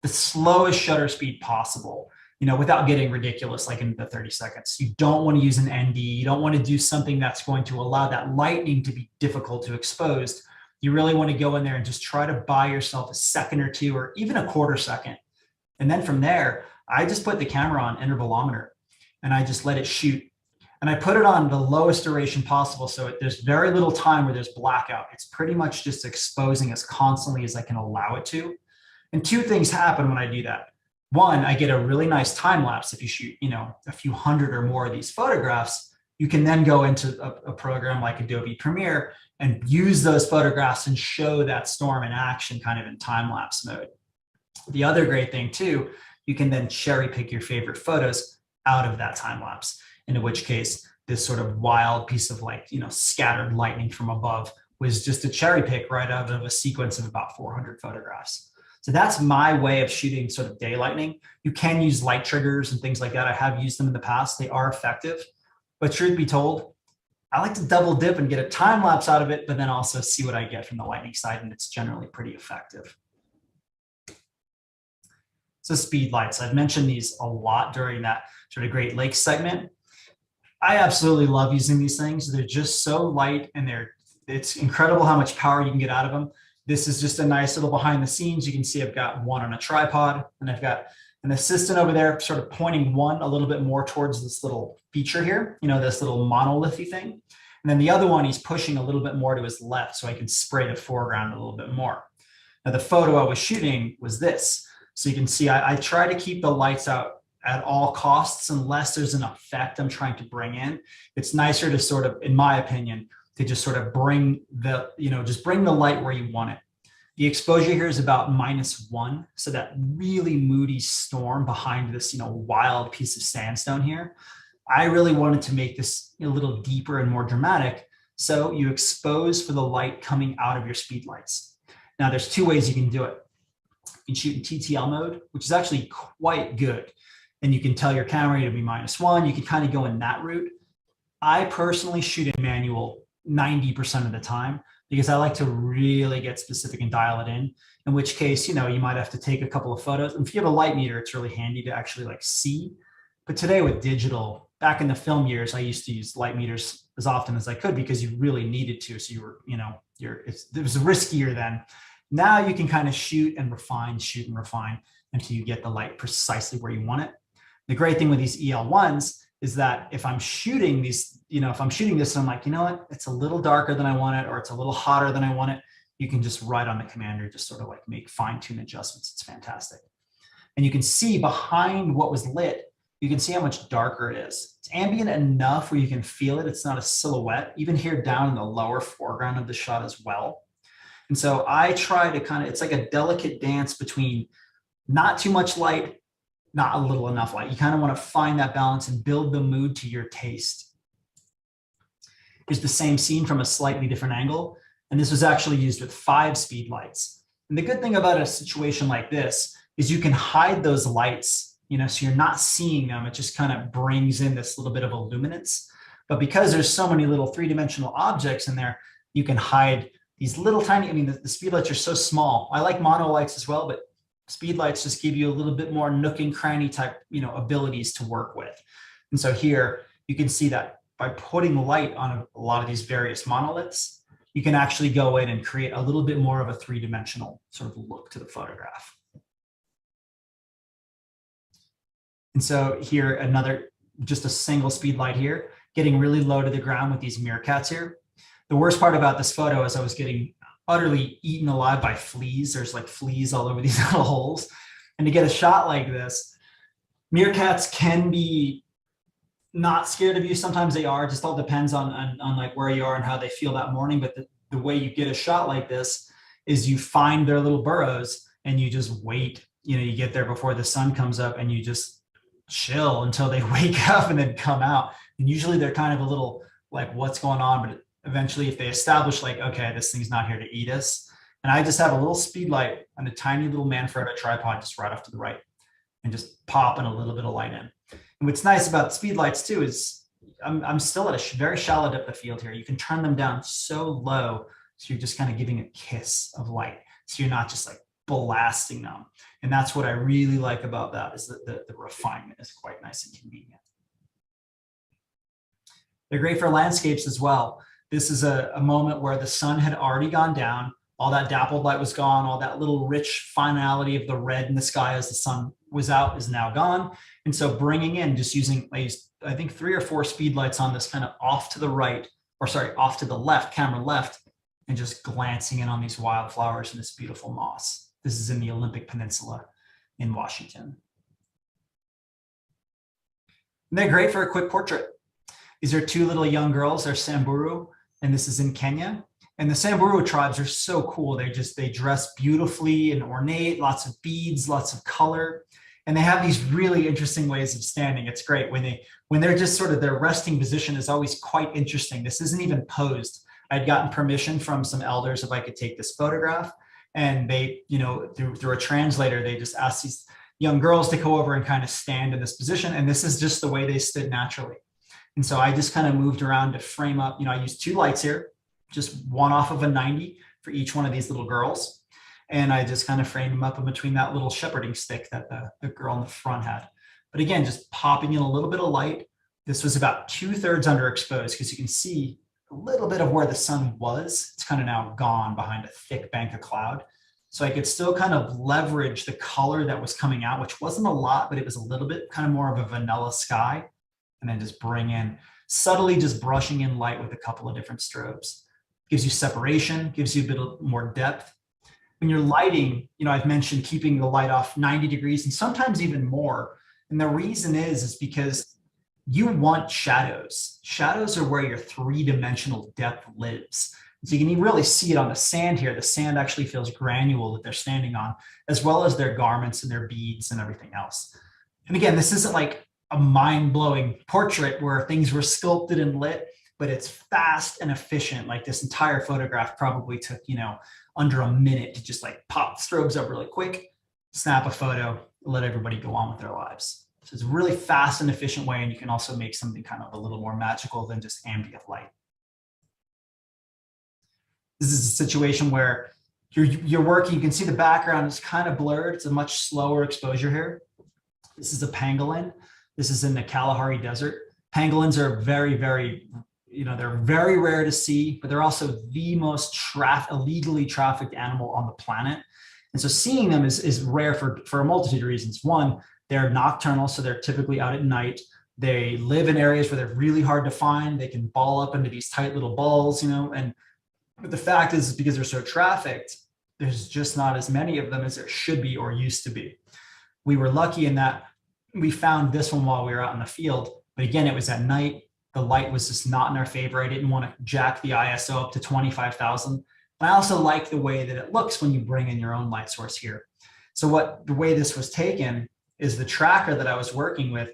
the slowest shutter speed possible, without getting ridiculous, like in the 30 seconds. You don't want to use an ND. You don't want to do something that's going to allow that lightning to be difficult to expose. You really want to go in there and just try to buy yourself a second or two, or even a quarter second. And then from there, I just put the camera on intervalometer and I just let it shoot. And I put it on the lowest duration possible. So there's very little time where there's blackout. It's pretty much just exposing as constantly as I can allow it to. And two things happen when I do that. One, I get a really nice time lapse. If you shoot, a few hundred or more of these photographs, you can then go into a program like Adobe Premiere and use those photographs and show that storm in action kind of in time lapse mode. The other great thing too, you can then cherry pick your favorite photos out of that time lapse, in which case this sort of wild piece of scattered lightning from above was just a cherry pick right out of a sequence of about 400 photographs. So that's my way of shooting sort of day lightning. You can use light triggers and things like that. I have used them in the past. They are effective. But truth be told, I like to double dip and get a time lapse out of it, but then also see what I get from the lightning side, and it's generally pretty effective. So speed lights, I've mentioned these a lot during that sort of Great Lakes segment. I absolutely love using these things. They're just so light and it's incredible how much power you can get out of them. This is just a nice little behind the scenes. You can see I've got one on a tripod and I've got an assistant over there sort of pointing one a little bit more towards this little feature here, this little monolithy thing. And then the other one, he's pushing a little bit more to his left so I can spray the foreground a little bit more. Now the photo I was shooting was this. So you can see I try to keep the lights out at all costs unless there's an effect I'm trying to bring in. It's nicer to sort of, in my opinion, to just sort of bring the, just bring the light where you want it. The exposure here is about -1. So that really moody storm behind this, wild piece of sandstone here. I really wanted to make this a little deeper and more dramatic. So you expose for the light coming out of your speed lights. Now there's two ways you can do it. You can shoot in TTL mode, which is actually quite good. And you can tell your camera to be -1. You can kind of go in that route. I personally shoot in manual 90% of the time because I like to really get specific and dial it in which case, you might have to take a couple of photos. And if you have a light meter, it's really handy to actually see. But today with digital, back in the film years, I used to use light meters as often as I could because you really needed to. So you were, it was riskier then. Now you can kind of shoot and refine until you get the light precisely where you want it. The great thing with these EL1s is that if I'm shooting these, if I'm shooting this and I'm like, you know what, it's a little darker than I want it, or it's a little hotter than I want it, you can just right on the commander, just sort of like make fine-tune adjustments. It's fantastic. And you can see behind what was lit, you can see how much darker it is. It's ambient enough where you can feel it. It's not a silhouette, even here down in the lower foreground of the shot as well. And so I try to it's like a delicate dance between not too much light, not a little enough light. You kind of want to find that balance and build the mood to your taste. Here's the same scene from a slightly different angle. And this was actually used with 5 speed lights. And the good thing about a situation like this is you can hide those lights, so you're not seeing them. It just kind of brings in this little bit of a luminance. But because there's so many little 3-dimensional objects in there, you can hide these little tiny, the speed lights are so small. I like mono lights as well, but speed lights just give you a little bit more nook and cranny type, abilities to work with. And so here you can see that by putting light on a lot of these various monoliths, you can actually go in and create a little bit more of a 3-dimensional sort of look to the photograph. And so here, just a single speed light here, getting really low to the ground with these meerkats here. The worst part about this photo is I was getting utterly eaten alive by fleas. There's like fleas all over these little holes. And to get a shot like this, meerkats can be not scared of you. Sometimes they are. It just all depends on like where you are and how they feel that morning. But the way you get a shot like this is you find their little burrows and you just wait. You get there before the sun comes up and you just chill until they wake up and then come out. And usually they're kind of a little like, what's going on? But eventually if they establish like, okay, this thing's not here to eat us. And I just have a little speed light on a tiny little Manfrotto tripod just right off to the right and just popping a little bit of light in. And what's nice about the speed lights too is I'm still at a very shallow depth of field here. You can turn them down so low, so you're just kind of giving a kiss of light. So you're not just like blasting them. And that's what I really like about that, is that the refinement is quite nice and convenient. They're great for landscapes as well. This is a moment where the sun had already gone down. All that dappled light was gone. All that little rich finality of the red in the sky as the sun was out is now gone. And so bringing in, just using, I think 3 or 4 speed lights on this kind of off to the right, or sorry, off to the left, camera left, and just glancing in on these wildflowers and this beautiful moss. This is in the Olympic Peninsula in Washington. And they're great for a quick portrait. These are 2 little young girls. They're Samburu, and this is in Kenya. And the Samburu tribes are so cool. They dress beautifully and ornate, lots of beads, lots of color. And they have these really interesting ways of standing. It's great when they're just sort of, their resting position is always quite interesting. This isn't even posed. I'd gotten permission from some elders if I could take this photograph. And they, through a translator, they just asked these young girls to go over and kind of stand in this position. And this is just the way they stood naturally. And so I just kind of moved around to frame up, I used 2 lights here, just one off of a 90 for each one of these little girls. And I just kind of framed them up in between that little shepherding stick that the girl in the front had. But again, just popping in a little bit of light. This was about 2/3 underexposed, because you can see a little bit of where the sun was. It's kind of now gone behind a thick bank of cloud. So I could still kind of leverage the color that was coming out, which wasn't a lot, but it was a little bit kind of more of a vanilla sky. And then just bring in, subtly just brushing in light with a couple of different strobes. Gives you separation, gives you a bit more depth. When you're lighting, I've mentioned keeping the light off 90 degrees and sometimes even more. And the reason is because you want shadows. Shadows are where your 3-dimensional depth lives. So you can really see it on the sand here. The sand actually feels granule that they're standing on, as well as their garments and their beads and everything else. And again, this isn't like a mind-blowing portrait where things were sculpted and lit, but it's fast and efficient. Like this entire photograph probably took, under a minute to just like pop strobes up really quick, snap a photo, let everybody go on with their lives. So it's a really fast and efficient way, and you can also make something kind of a little more magical than just ambient light. This is a situation where you're working, you can see the background is kind of blurred. It's a much slower exposure here. This is a pangolin. This is in the Kalahari Desert. Pangolins are very, very they're very rare to see, but they're also the most illegally trafficked animal on the planet. And so seeing them is rare for a multitude of reasons. One, they're nocturnal, so they're typically out at night. They live in areas where they're really hard to find. They can ball up into these tight little balls, but the fact is because they're so trafficked, there's just not as many of them as there should be or used to be. We were lucky in that we found this one while we were out in the field, but again, it was at night. The light was just not in our favor. I didn't want to jack the ISO up to 25,000. And I also like the way that it looks when you bring in your own light source here. So the way this was taken is the tracker that I was working with,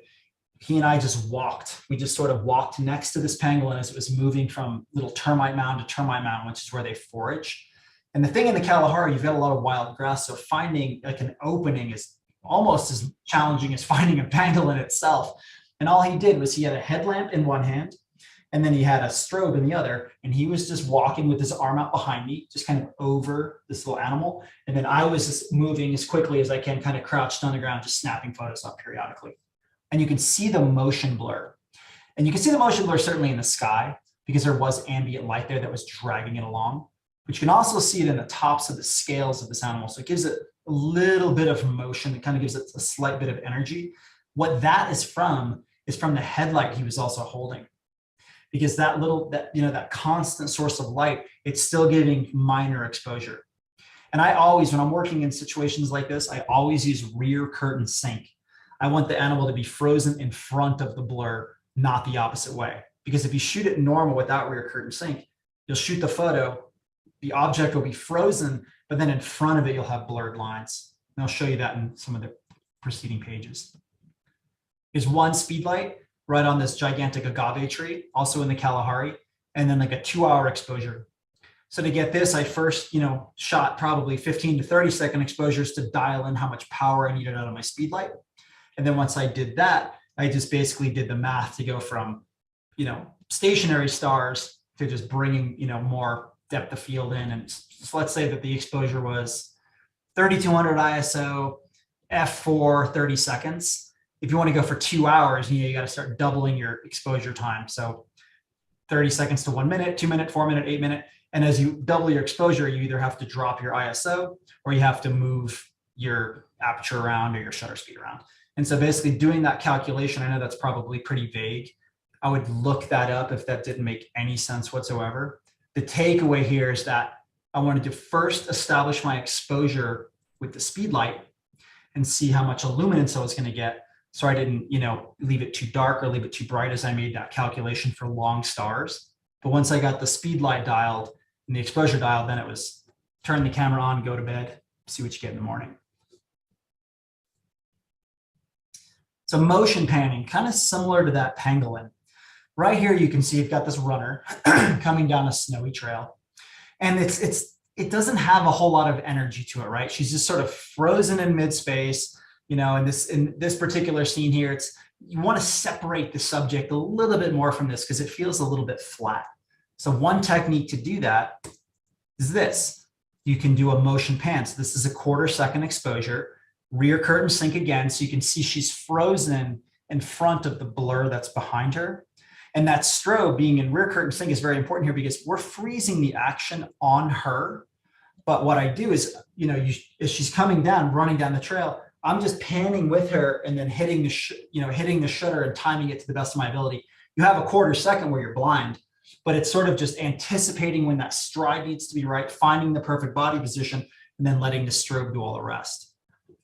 he and I just walked. We just sort of walked next to this pangolin as it was moving from little termite mound to termite mound, which is where they forage. And the thing in the Kalahari, you've got a lot of wild grass, so finding like an opening is almost as challenging as finding a pangolin itself. And all he did was he had a headlamp in one hand, and then he had a strobe in the other, and he was just walking with his arm out behind me, just kind of over this little animal. And then I was just moving as quickly as I can, kind of crouched on the ground, just snapping photos up periodically. And you can see the motion blur. And you can see the motion blur certainly in the sky because there was ambient light there that was dragging it along. But you can also see it in the tops of the scales of this animal. So it gives it a little bit of motion. It kind of gives it a slight bit of energy. What that is from the headlight he was also holding. Because that constant source of light, it's still giving minor exposure. And I always, when I'm working in situations like this, I always use rear curtain sync. I want the animal to be frozen in front of the blur, not the opposite way. Because if you shoot it normal without rear curtain sync, you'll shoot the photo, the object will be frozen, but then in front of it, you'll have blurred lines. And I'll show you that in some of the preceding pages. Is one speed light right on this gigantic agave tree, also in the Kalahari, and then like a 2-hour exposure. So to get this, I first, shot probably 15 to 30 second exposures to dial in how much power I needed out of my speed light. And then once I did that, I just basically did the math to go from, stationary stars to just bringing, more depth of field in. And so let's say that the exposure was 3200 ISO, f4, 30 seconds. If you want to go for 2 hours, you got to start doubling your exposure time. So 30 seconds to 1 minute, 2 minute, 4 minute, 8 minute. And as you double your exposure, you either have to drop your ISO or you have to move your aperture around or your shutter speed around. And so basically doing that calculation, I know that's probably pretty vague. I would look that up if that didn't make any sense whatsoever. The takeaway here is that I wanted to first establish my exposure with the speed light and see how much illuminance I was going to get. So I didn't, leave it too dark or leave it too bright as I made that calculation for long stars. But once I got the speed light dialed and the exposure dialed, then it was turn the camera on, go to bed, see what you get in the morning. So motion panning, kind of similar to that pangolin. Right here, you can see you've got this runner coming down a snowy trail. And it doesn't have a whole lot of energy to it, right? She's just sort of frozen in mid-space. In this particular scene here, you want to separate the subject a little bit more from this because it feels a little bit flat. So one technique to do that is this. You can do a motion pan. So this is a 1/4 second exposure. Rear curtain sync again, so you can see she's frozen in front of the blur that's behind her. And that strobe being in rear curtain sync is very important here because we're freezing the action on her. But what I do is, as she's coming down, running down the trail, I'm just panning with her and then hitting the shutter and timing it to the best of my ability. You have a 1/4 second where you're blind, but it's sort of just anticipating when that stride needs to be right, finding the perfect body position, and then letting the strobe do all the rest.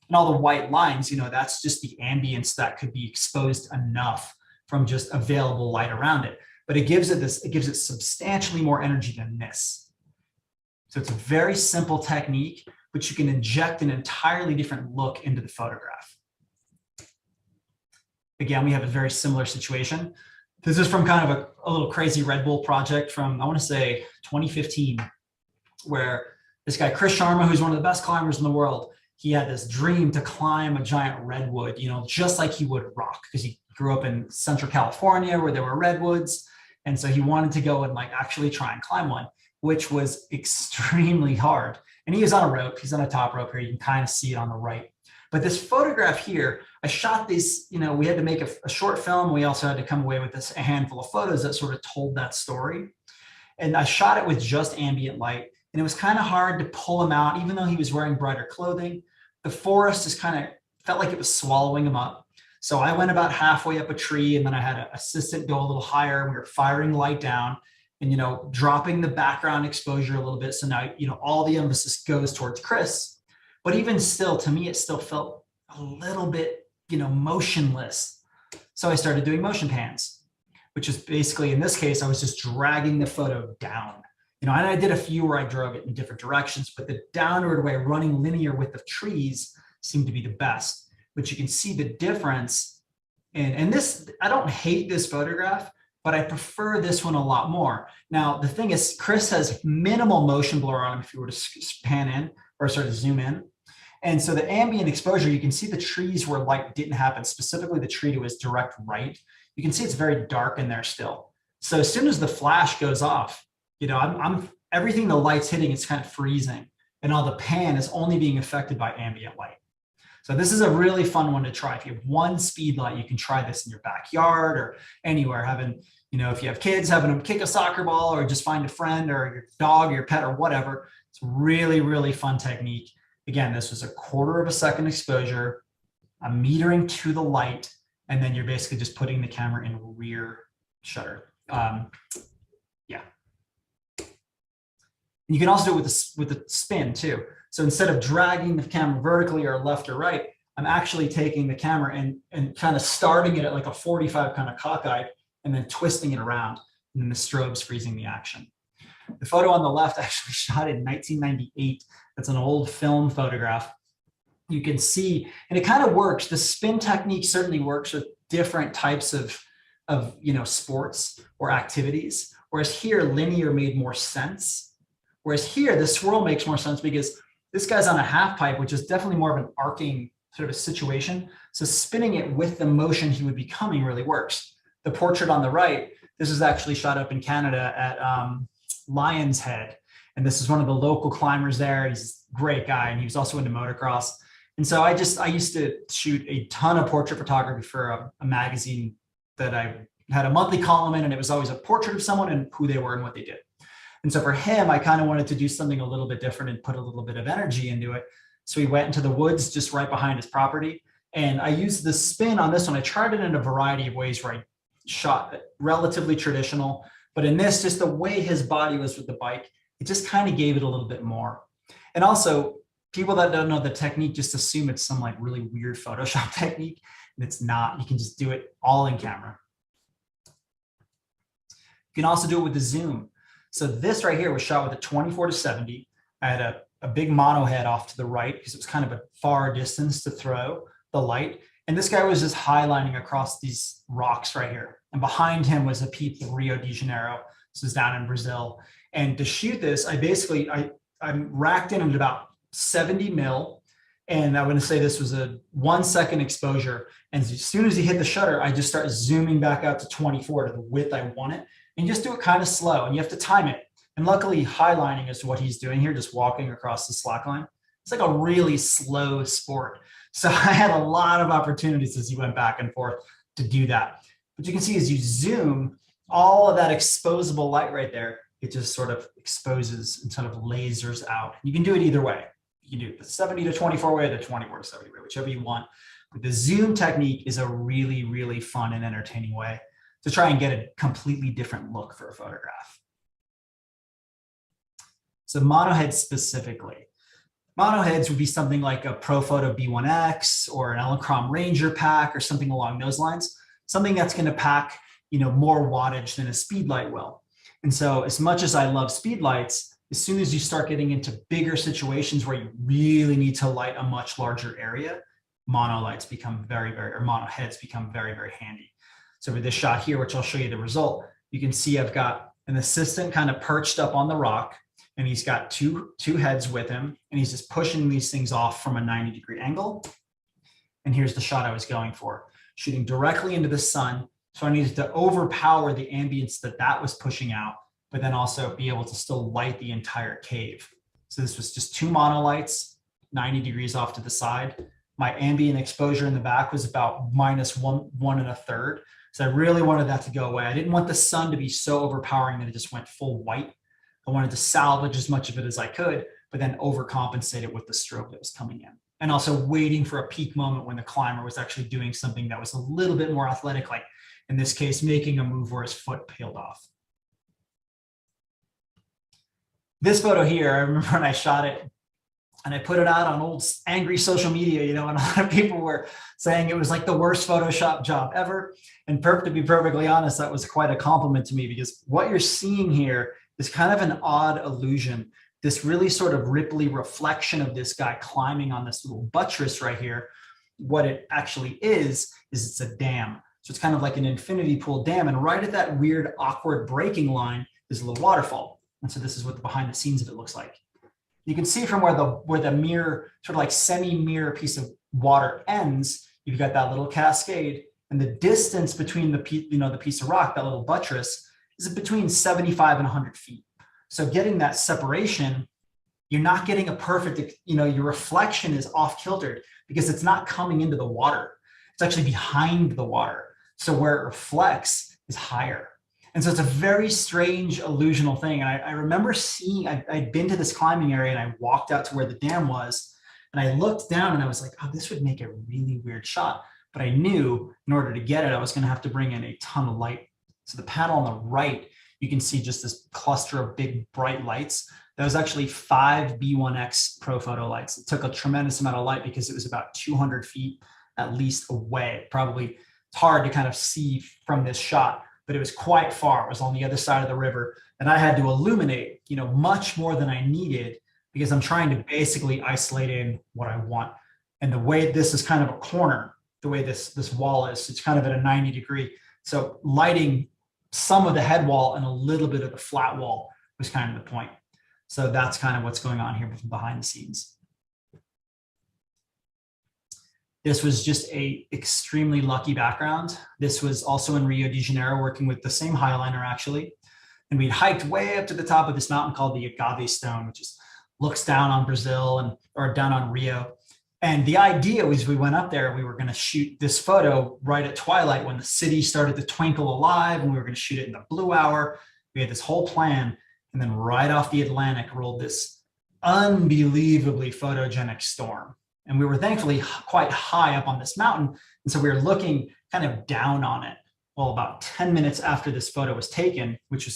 And all the white lines, that's just the ambience that could be exposed enough from just available light around it. But it gives it substantially more energy than this. So it's a very simple technique, but you can inject an entirely different look into the photograph. Again, we have a very similar situation. This is from kind of a little crazy Red Bull project from, I want to say 2015, where this guy, Chris Sharma, who's one of the best climbers in the world, he had this dream to climb a giant redwood, just like he would rock, because he grew up in Central California where there were redwoods. And so he wanted to go and actually try and climb one, which was extremely hard. And he was on a rope. He's on a top rope here. You can kind of see it on the right. But this photograph here, I shot these, we had to make a short film. We also had to come away with a handful of photos that sort of told that story. And I shot it with just ambient light. And it was kind of hard to pull him out, even though he was wearing brighter clothing. The forest just kind of felt like it was swallowing him up. So I went about halfway up a tree, and then I had an assistant go a little higher. And we were firing light down and, dropping the background exposure a little bit. So now, all the emphasis goes towards Chris. But even still, to me, it still felt a little bit, motionless. So I started doing motion pans, which is basically, in this case, I was just dragging the photo down. And I did a few where I drove it in different directions, but the downward way, running linear with the trees, seemed to be the best. But you can see the difference. And this, I don't hate this photograph, but I prefer this one a lot more. Now, the thing is, Chris has minimal motion blur on him if you were to pan in or sort of zoom in. And so the ambient exposure, you can see the trees where light didn't happen, specifically the tree to his direct right. You can see it's very dark in there still. So as soon as the flash goes off, I'm everything the light's hitting, it's kind of freezing. And all the pan is only being affected by ambient light. So this is a really fun one to try. If you have one speed light, you can try this in your backyard or anywhere. If you have kids, having them kick a soccer ball or just find a friend or your dog or your pet or whatever. It's a really, really fun technique. Again, this was 1/4 second exposure. I'm metering to the light, and then you're basically just putting the camera in rear shutter. And you can also do it with the spin too. So instead of dragging the camera vertically or left or right, I'm actually taking the camera and kind of starting it at like a 45 kind of cockeyed and then twisting it around. And then the strobe's freezing the action. The photo on the left, I actually shot in 1998. That's an old film photograph. You can see, and it kind of works. The spin technique certainly works with different types of sports or activities. Whereas here, linear made more sense. Whereas here, the swirl makes more sense because this guy's on a half pipe, which is definitely more of an arcing sort of a situation. So spinning it with the motion he would be coming really works. The portrait on the right, this is actually shot up in Canada at Lion's Head. And this is one of the local climbers there. He's a great guy, and he was also into motocross. And so I used to shoot a ton of portrait photography for a magazine that I had a monthly column in, and it was always a portrait of someone and who they were and what they did. And so for him, I kind of wanted to do something a little bit different and put a little bit of energy into it. So he went into the woods just right behind his property. And I used the spin on this one. I tried it in a variety of ways where I shot relatively traditional, but in this, just the way his body was with the bike, it just kind of gave it a little bit more. And also, people that don't know the technique just assume it's some like really weird Photoshop technique, and it's not. You can just do it all in camera. You can also do it with the zoom. So this right here was shot with a 24-70. I had a big mono head off to the right because it was kind of a far distance to throw the light. And this guy was just highlining across these rocks right here. And behind him was a peak of Rio de Janeiro. This is down in Brazil. And to shoot this, I'm racked in at about 70 mil. And I'm going to say this was a 1 second exposure. And as soon as he hit the shutter, I just start zooming back out to 24 to the width I want it. And just do it kind of slow, and you have to time it. And luckily, highlining is what he's doing here, just walking across the slack line. It's like a really slow sport. So I had a lot of opportunities as he went back and forth to do that. But you can see as you zoom, all of that exposable light right there, it just sort of exposes and sort of lasers out. You can do it either way. You can do the 70 to 24 way, the 24 to 70 way, whichever you want. But the zoom technique is a really, really fun and entertaining way to try and get a completely different look for a photograph. So monoheads specifically. Monoheads would be something like a Profoto B1X or an Electron Ranger pack or something along those lines. Something that's going to pack, more wattage than a speed light will. And so as much as I love speed lights, as soon as you start getting into bigger situations where you really need to light a much larger area, monoheads become very, very handy. So with this shot here, which I'll show you the result, you can see I've got an assistant kind of perched up on the rock, and he's got two heads with him, and he's just pushing these things off from a 90-degree angle. And here's the shot I was going for, shooting directly into the sun. So I needed to overpower the ambience that was pushing out, but then also be able to still light the entire cave. So this was just 2 monolights, 90 degrees off to the side. my ambient exposure in the back was about -1, 1 1/3. So I really wanted that to go away. I didn't want the sun to be so overpowering that it just went full white. I wanted to salvage as much of it as I could, but then overcompensate it with the strobe that was coming in. And also waiting for a peak moment when the climber was actually doing something that was a little bit more athletic, like in this case, making a move where his foot peeled off. This photo here, I remember when I shot it and I put it out on old angry social media, you know, and a lot of people were saying it was like the worst Photoshop job ever. And to be perfectly honest, that was quite a compliment to me, because what you're seeing here is kind of an odd illusion. This really sort of ripply reflection of this guy climbing on this little buttress right here. What it actually is it's a dam. So it's kind of like an infinity pool dam. And right at that weird, awkward breaking line is a little waterfall. And so this is what the behind the scenes of it looks like. You can see from where the mirror, sort of like semi-mirror piece of water ends, you've got that little cascade, and the distance between the piece of rock, that little buttress, is between 75 and 100 feet. So getting that separation, you're not getting a perfect, your reflection is off kiltered because it's not coming into the water. It's actually behind the water. So where it reflects is higher. And so it's a very strange illusional thing. And I remember seeing, I'd been to this climbing area and I walked out to where the dam was, and I looked down and I was like, oh, this would make a really weird shot. But I knew in order to get it, I was going to have to bring in a ton of light. So the panel on the right, you can see just this cluster of big bright lights. That was actually 5 B1X Pro Photo lights. It took a tremendous amount of light because it was about 200 feet at least away. Probably it's hard to kind of see from this shot, but it was quite far. It was on the other side of the river. And I had to illuminate, much more than I needed, because I'm trying to basically isolate in what I want. And the way this is kind of a corner, the way this wall is, it's kind of at a 90 degree. So lighting some of the head wall and a little bit of the flat wall was kind of the point. So that's kind of what's going on here from behind the scenes. This was just a extremely lucky background. This was also in Rio de Janeiro, working with the same highliner actually. And we'd hiked way up to the top of this mountain called the Agave Stone, which looks down on Brazil or down on Rio. And the idea was we went up there, we were going to shoot this photo right at twilight when the city started to twinkle alive, and we were going to shoot it in the blue hour. We had this whole plan. And then right off the Atlantic rolled this unbelievably photogenic storm. And we were thankfully quite high up on this mountain. And so we were looking kind of down on it. Well, about 10 minutes after this photo was taken, which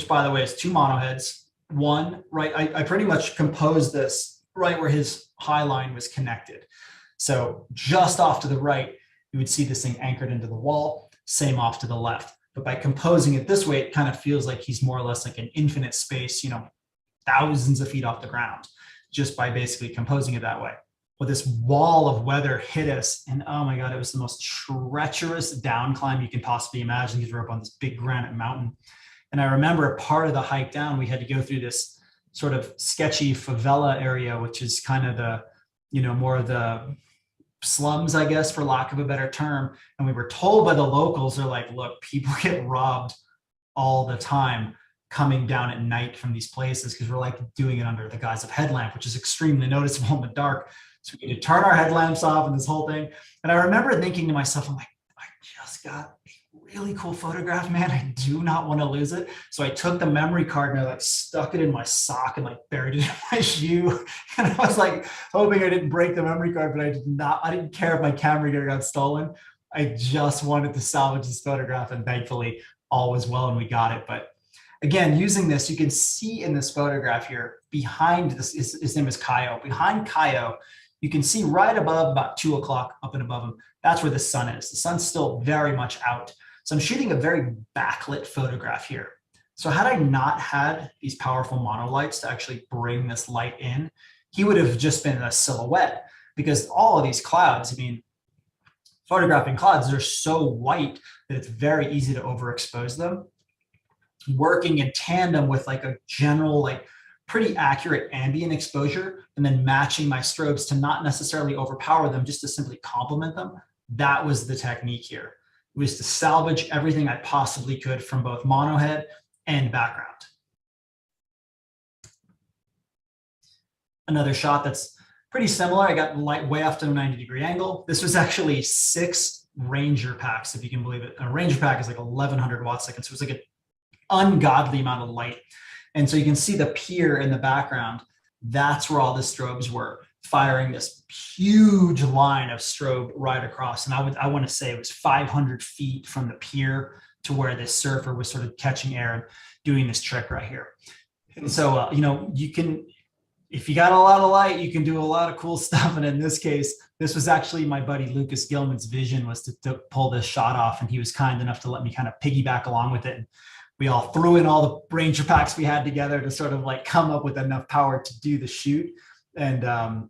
by the way is 2 monoheads. One, right, I pretty much composed this right where his high line was connected. So just off to the right, you would see this thing anchored into the wall, same off to the left. But by composing it this way, it kind of feels like he's more or less like an infinite space, thousands of feet off the ground, just by basically composing it that way. Well, this wall of weather hit us, and oh my God, it was the most treacherous down climb you can possibly imagine, because we're up on this big granite mountain. And I remember a part of the hike down, we had to go through this sort of sketchy favela area, which is kind of the, more of the slums, I guess, for lack of a better term. And we were told by the locals, they're like, look, people get robbed all the time coming down at night from these places, because we're like doing it under the guise of headlamp, which is extremely noticeable in the dark. So we need to turn our headlamps off and this whole thing. And I remember thinking to myself, I'm like, I just got a really cool photograph, man. I do not want to lose it. So I took the memory card and I stuck it in my sock and buried it in my shoe. And I was hoping I didn't break the memory card, but I didn't care if my camera gear got stolen. I just wanted to salvage this photograph, and thankfully all was well and we got it. But again, using this, you can see in this photograph here, behind this, his name is Caio. Behind Caio, you can see right above, about 2 o'clock up and above him, that's where the sun is. The sun's still very much out. So I'm shooting a very backlit photograph here. So had I not had these powerful monolights to actually bring this light in, he would have just been a silhouette, because all of these clouds, photographing clouds, they're so white that it's very easy to overexpose them. Working in tandem with a general, pretty accurate ambient exposure, and then matching my strobes to not necessarily overpower them, just to simply complement them. That was the technique here. It was to salvage everything I possibly could from both monohead and background. Another shot that's pretty similar. I got light way off to a 90-degree angle. This was actually 6 Ranger packs, if you can believe it. A Ranger pack is like 1100 watts second. So it was like an ungodly amount of light. And so you can see the pier in the background. That's where all the strobes were, firing this huge line of strobe right across. And I want to say it was 500 feet from the pier to where this surfer was sort of catching air and doing this trick right here. And so, you know, you can, if you got a lot of light, you can do a lot of cool stuff. And in this case, this was actually my buddy Lucas Gilman's vision, was to pull this shot off. And he was kind enough to let me kind of piggyback along with it. And we all threw in all the Ranger packs we had together to sort of like come up with enough power to do the shoot. And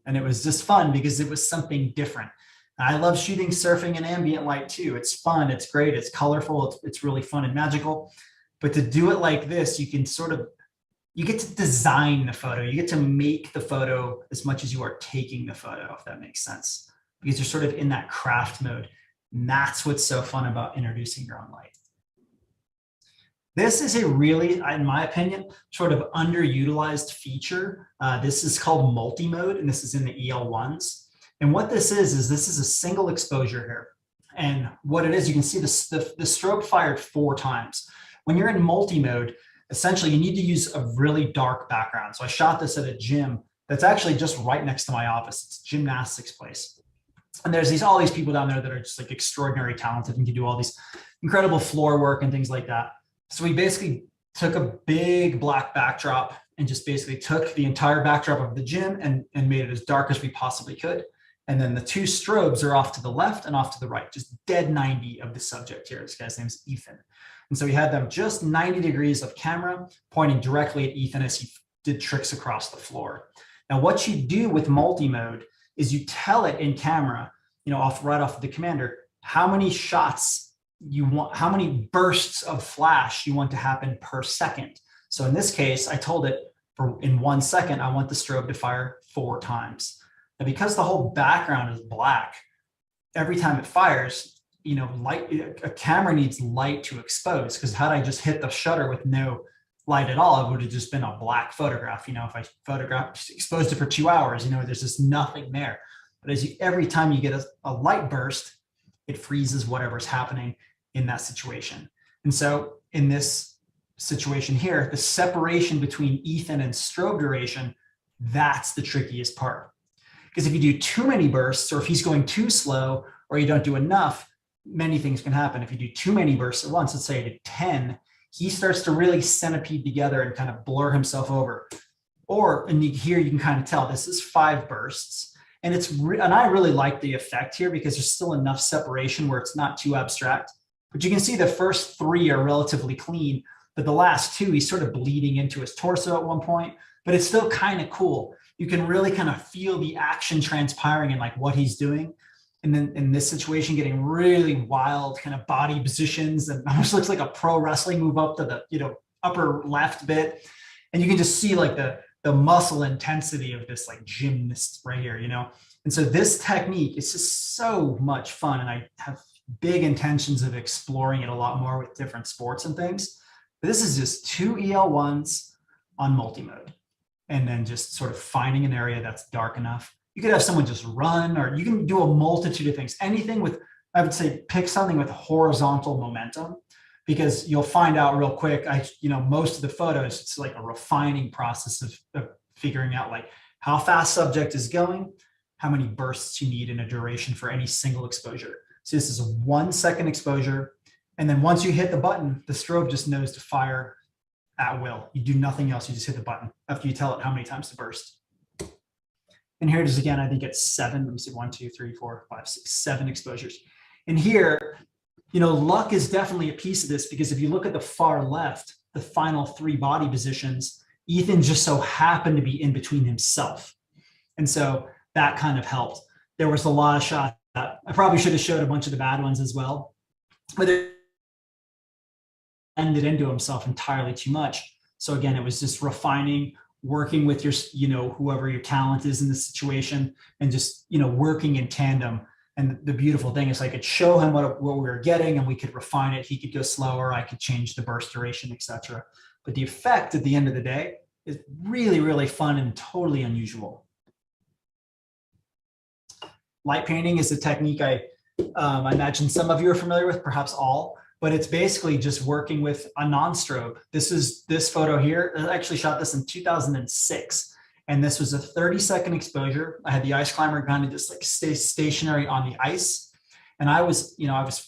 it was just fun because it was something different. And I love shooting surfing in ambient light too. It's fun, it's great, it's colorful, it's really fun and magical. But to do it like this, you can sort of, you get to design the photo. You get to make the photo as much as you are taking the photo, if that makes sense. Because you're sort of in that craft mode. And that's what's so fun about introducing your own light. This is a really, in my opinion, sort of underutilized feature. This is called multi-mode, and this is in the EL1s. And what this is this is a single exposure here. And what it is, you can see the strobe fired 4 times. When you're in multi-mode, essentially you need to use a really dark background. So I shot this at a gym that's actually just right next to my office. It's a gymnastics place. And there's all these people down there that are just like extraordinary talented and can do all these incredible floor work and things like that. So we basically took a big black backdrop and just basically took the entire backdrop of the gym and made it as dark as we possibly could. And then the 2 strobes are off to the left and off to the right, just dead 90 of the subject here. This guy's name's Ethan. And so we had them just 90 degrees of camera pointing directly at Ethan as he did tricks across the floor. Now, what you do with multi-mode is you tell it in camera, you know, right off of the commander, how many shots you want, how many bursts of flash you want to happen per second. So in this case, I told it in 1 second, I want the strobe to fire 4 times. Now, because the whole background is black, every time it fires, you know, a camera needs light to expose, because had I just hit the shutter with no light at all, it would have just been a black photograph. You know, if I exposed it for 2 hours, you know, there's just nothing there. But every time you get a light burst, it freezes whatever's happening in that situation. And so in this situation here, the separation between Ethan and strobe duration, that's the trickiest part. Because if you do too many bursts, or if he's going too slow, or you don't do enough, many things can happen. If you do too many bursts at once, let's say I did 10, he starts to really centipede together and kind of blur himself over. And here you can kind of tell this is 5 bursts. And I really like the effect here because there's still enough separation where it's not too abstract. But you can see the first 3 are relatively clean, but the last 2, he's sort of bleeding into his torso at one point, but it's still kind of cool. You can really kind of feel the action transpiring and like what he's doing. And then in this situation, getting really wild kind of body positions, and almost looks like a pro wrestling move up to the, you know, upper left bit. And you can just see like the muscle intensity of this like gymnast right here, you know? And so this technique is just so much fun. And I have big intentions of exploring it a lot more with different sports and things. But this is just 2 EL1s on multi-mode. And then just sort of finding an area that's dark enough. You could have someone just run, or you can do a multitude of things. Anything with, I would say, pick something with horizontal momentum, because you'll find out real quick, most of the photos, it's like a refining process of figuring out like how fast subject is going, how many bursts you need in a duration for any single exposure. So this is a 1 second exposure. And then once you hit the button, the strobe just knows to fire at will. You do nothing else. You just hit the button after you tell it how many times to burst. And here it is again, I think it's 7. Let me see, 1, 2, 3, 4, 5, 6, 7 exposures. And here, you know, luck is definitely a piece of this, because if you look at the far left, the final 3 body positions, Ethan just so happened to be in between himself. And so that kind of helped. There was a lot of shots that I probably should have showed a bunch of the bad ones as well, but it ended into himself entirely too much. So again, it was just refining, working with your, you know, whoever your talent is in the situation, and just, you know, working in tandem. And the beautiful thing is I could show him what we were getting, and we could refine it. He could go slower. I could change the burst duration, etc. But the effect at the end of the day is really, really fun and totally unusual. light painting is a technique I imagine some of you are familiar with, perhaps all, but it's basically just working with a non-strobe. This photo here, I actually shot this in 2006. And this was a 30-second exposure. I had the ice climber kind of just like stay stationary on the ice. And I was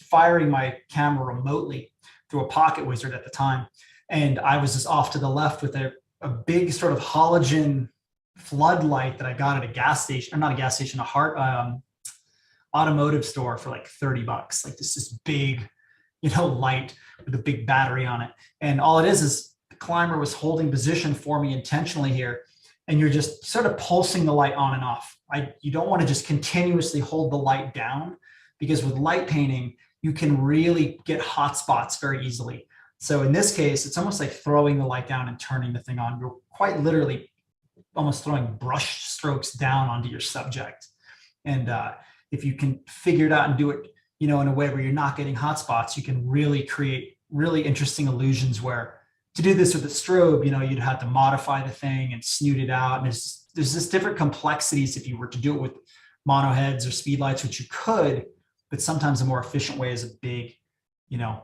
firing my camera remotely through a pocket wizard at the time. And I was just off to the left with a big sort of halogen floodlight that I got at a gas station, or not a gas station, automotive store for like $30. Like this big, light with a big battery on it. And all it is the climber was holding position for me intentionally here. And you're just sort of pulsing the light on and off. You don't want to just continuously hold the light down, because with light painting, you can really get hot spots very easily. So in this case, it's almost like throwing the light down and turning the thing on. You're quite literally almost throwing brush strokes down onto your subject. And if you can figure it out and do it, in a way where you're not getting hot spots, you can really create really interesting illusions where, to do this with a strobe, you'd have to modify the thing and snoot it out. And there's just different complexities if you were to do it with mono heads or speed lights, which you could, but sometimes a more efficient way is a big,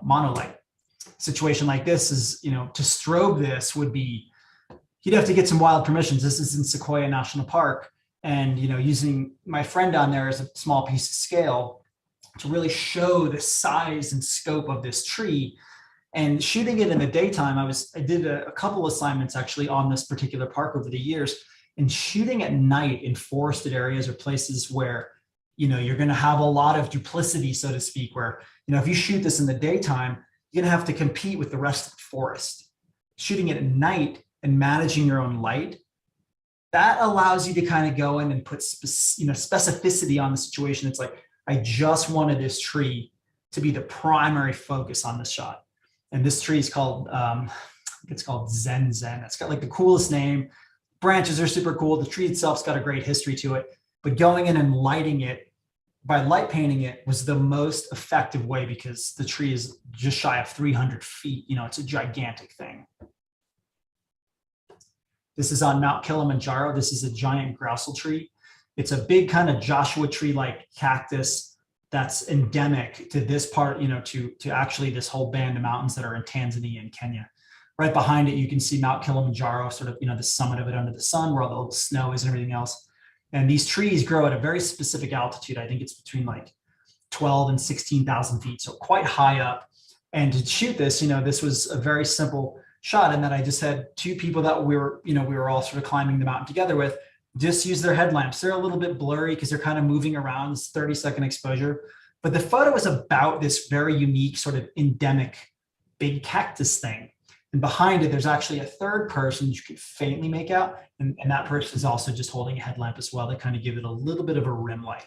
mono light. Situation like this is, to strobe this would be, you'd have to get some wild permissions. This is in Sequoia National Park. And, using my friend down there as a small piece of scale to really show the size and scope of this tree. And shooting it in the daytime, I did a couple assignments actually on this particular park over the years, and shooting at night in forested areas or places where, you're going to have a lot of duplicity, so to speak, where, if you shoot this in the daytime, you're going to have to compete with the rest of the forest. Shooting it at night and managing your own light, that allows you to kind of go in and put, specificity on the situation. It's like, I just wanted this tree to be the primary focus on this shot. And this tree is called, it's called Zen. It's got like the coolest name. Branches are super cool. The tree itself's got a great history to it. But going in and lighting it, by light painting it, was the most effective way, because the tree is just shy of 300 feet. It's a gigantic thing. This is on Mount Kilimanjaro. This is a giant grousel tree. It's a big kind of Joshua tree-like cactus that's endemic to this part, to actually this whole band of mountains that are in Tanzania and Kenya. Right behind it, you can see Mount Kilimanjaro, sort of, the summit of it under the sun, where all the little snow is and everything else. And these trees grow at a very specific altitude. I think it's between like 12 and 16,000 feet, so quite high up. And to shoot this, this was a very simple shot, in that I just had two people that we were all sort of climbing the mountain together with, just use their headlamps. They're a little bit blurry because they're kind of moving around. This 30-second exposure. But the photo is about this very unique sort of endemic big cactus thing. And behind it, there's actually a third person you can faintly make out. And that person is also just holding a headlamp as well to kind of give it a little bit of a rim light.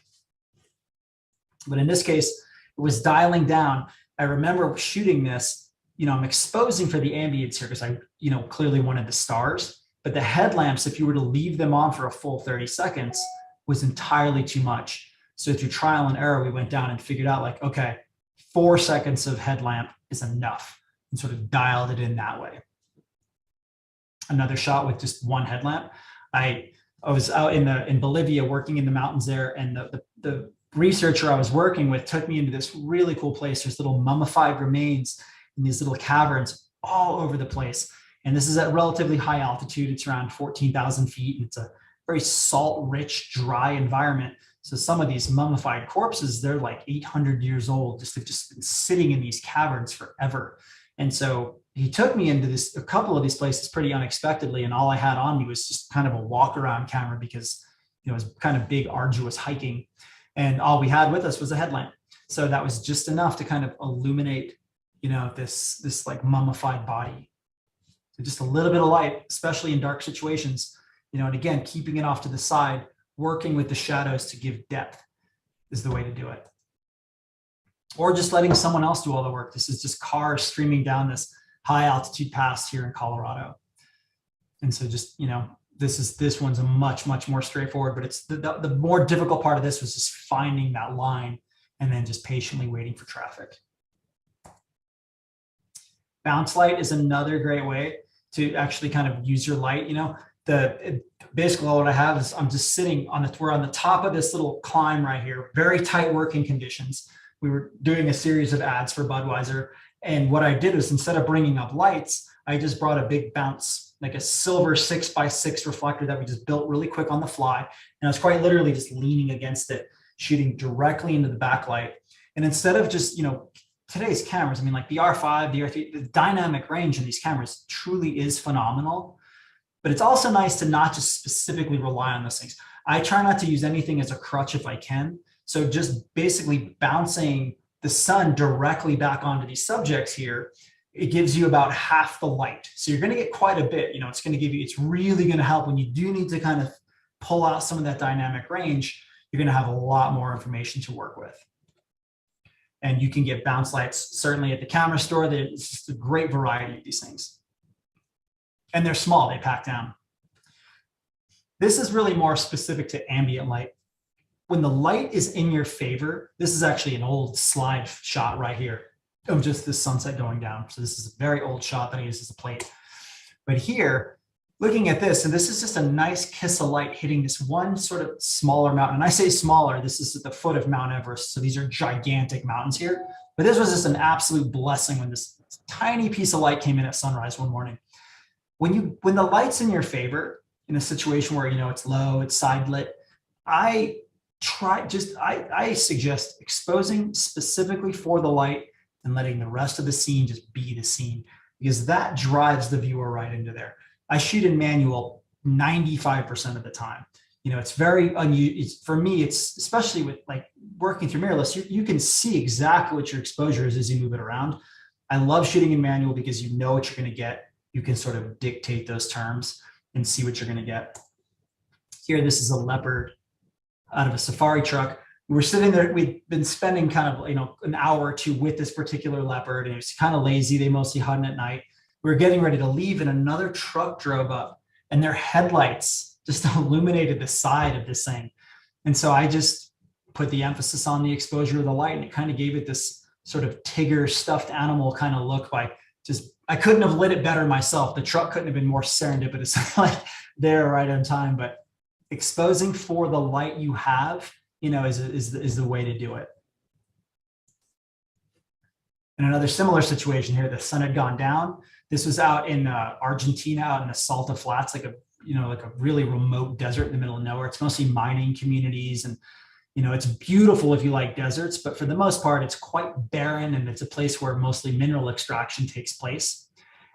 But in this case, it was dialing down. I remember shooting this, I'm exposing for the ambience here because I, clearly wanted the stars. But the headlamps, if you were to leave them on for a full 30 seconds, was entirely too much. So through trial and error, we went down and figured out like, okay, 4 seconds of headlamp is enough, and sort of dialed it in that way. Another shot with just one headlamp. I was out in Bolivia working in the mountains there, and the researcher I was working with took me into this really cool place. There's little mummified remains in these little caverns all over the place. And this is at relatively high altitude. It's around 14,000 feet. And it's a very salt-rich, dry environment. So some of these mummified corpses, they're like 800 years old. They've just been sitting in these caverns forever. And so he took me into a couple of these places pretty unexpectedly. And all I had on me was just kind of a walk-around camera, because it was kind of big, arduous hiking. And all we had with us was a headlamp. So that was just enough to kind of illuminate, this like mummified body. So just a little bit of light, especially in dark situations, and again, keeping it off to the side, working with the shadows to give depth is the way to do it. Or just letting someone else do all the work. This is just cars streaming down this high altitude pass here in Colorado. And so just, this one's a much more straightforward, but it's the more difficult part of this was just finding that line and then just patiently waiting for traffic. Bounce light is another great way to actually kind of use your light. basically all what I have is I'm just sitting on we're on the top of this little climb right here, very tight working conditions. We were doing a series of ads for Budweiser. And what I did was, instead of bringing up lights, I just brought a big bounce, like a silver 6x6 reflector that we just built really quick on the fly. And I was quite literally just leaning against it, shooting directly into the backlight. And instead of just, today's cameras, I mean, like the R5, the R3, the dynamic range in these cameras truly is phenomenal. But it's also nice to not just specifically rely on those things. I try not to use anything as a crutch if I can. So just basically bouncing the sun directly back onto these subjects here, it gives you about half the light. So you're going to get quite a bit. It's going to give you, it's really going to help when you do need to kind of pull out some of that dynamic range. You're going to have a lot more information to work with. And you can get bounce lights, certainly at the camera store. There's just a great variety of these things. And they're small, they pack down. This is really more specific to ambient light. When the light is in your favor, this is actually an old slide shot right here of just this sunset going down. So this is a very old shot that I use as a plate. But here, looking at this, and this is just a nice kiss of light hitting this one sort of smaller mountain. And I say smaller, this is at the foot of Mount Everest. So these are gigantic mountains here. But this was just an absolute blessing when this tiny piece of light came in at sunrise one morning. When the light's in your favor, in a situation where, it's low, it's side lit, I suggest exposing specifically for the light and letting the rest of the scene just be the scene, because that drives the viewer right into there. I shoot in manual 95% of the time. It's very unusual. For me, it's especially with like working through mirrorless, you can see exactly what your exposure is as you move it around. I love shooting in manual because you know what you're going to get. You can sort of dictate those terms and see what you're going to get. Here, this is a leopard out of a safari truck. We were sitting there, we'd been spending kind of, an hour or two with this particular leopard, and it was kind of lazy. They mostly hunt at night. We were getting ready to leave, and another truck drove up, and their headlights just illuminated the side of this thing. And so I just put the emphasis on the exposure of the light, and it kind of gave it this sort of Tigger stuffed animal kind of look by just, I couldn't have lit it better myself. The truck couldn't have been more serendipitous, like there right on time, but exposing for the light you have, is the way to do it. In another similar situation here, the sun had gone down. This was out in Argentina, out in the Salta Flats, like a really remote desert in the middle of nowhere. It's mostly mining communities, and it's beautiful if you like deserts, but for the most part, it's quite barren, and it's a place where mostly mineral extraction takes place.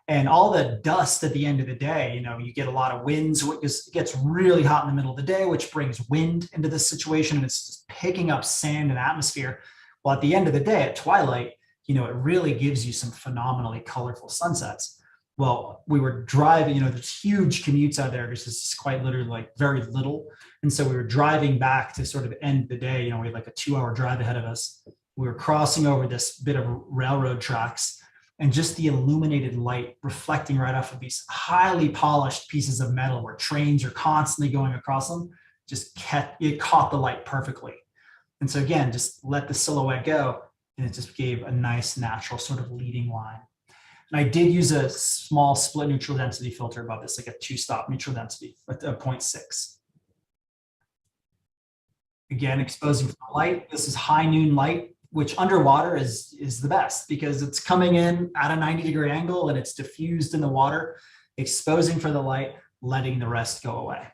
And all the dust at the end of the day, you get a lot of winds. It gets really hot in the middle of the day, which brings wind into this situation, and it's just picking up sand and atmosphere. Well, at the end of the day, at twilight, it really gives you some phenomenally colorful sunsets. Well, we were driving, there's huge commutes out there because this is quite literally like very little. And so we were driving back to sort of end the day, we had like a 2-hour drive ahead of us. We were crossing over this bit of railroad tracks, and just the illuminated light reflecting right off of these highly polished pieces of metal where trains are constantly going across them, it caught the light perfectly. And so again, just let the silhouette go, and it just gave a nice natural sort of leading line. And I did use a small split neutral density filter above this, like a 2-stop neutral density at a 0.6. Again, exposing for the light. This is high noon light, which underwater is the best because it's coming in at a 90-degree angle and it's diffused in the water, exposing for the light, letting the rest go away.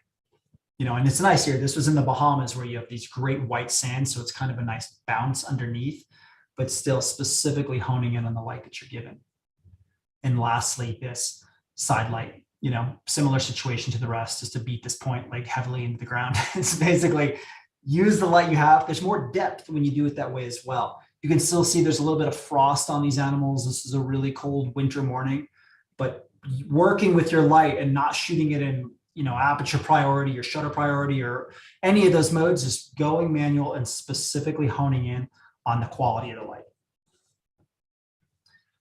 And it's nice here. This was in the Bahamas where you have these great white sands, so it's kind of a nice bounce underneath, but still specifically honing in on the light that you're given. And lastly, this side light, similar situation to the rest, just to beat this point like heavily into the ground. It's basically use the light you have. There's more depth when you do it that way as well. You can still see there's a little bit of frost on these animals. This is a really cold winter morning, but working with your light and not shooting it in, aperture priority or shutter priority or any of those modes, just going manual and specifically honing in on the quality of the light.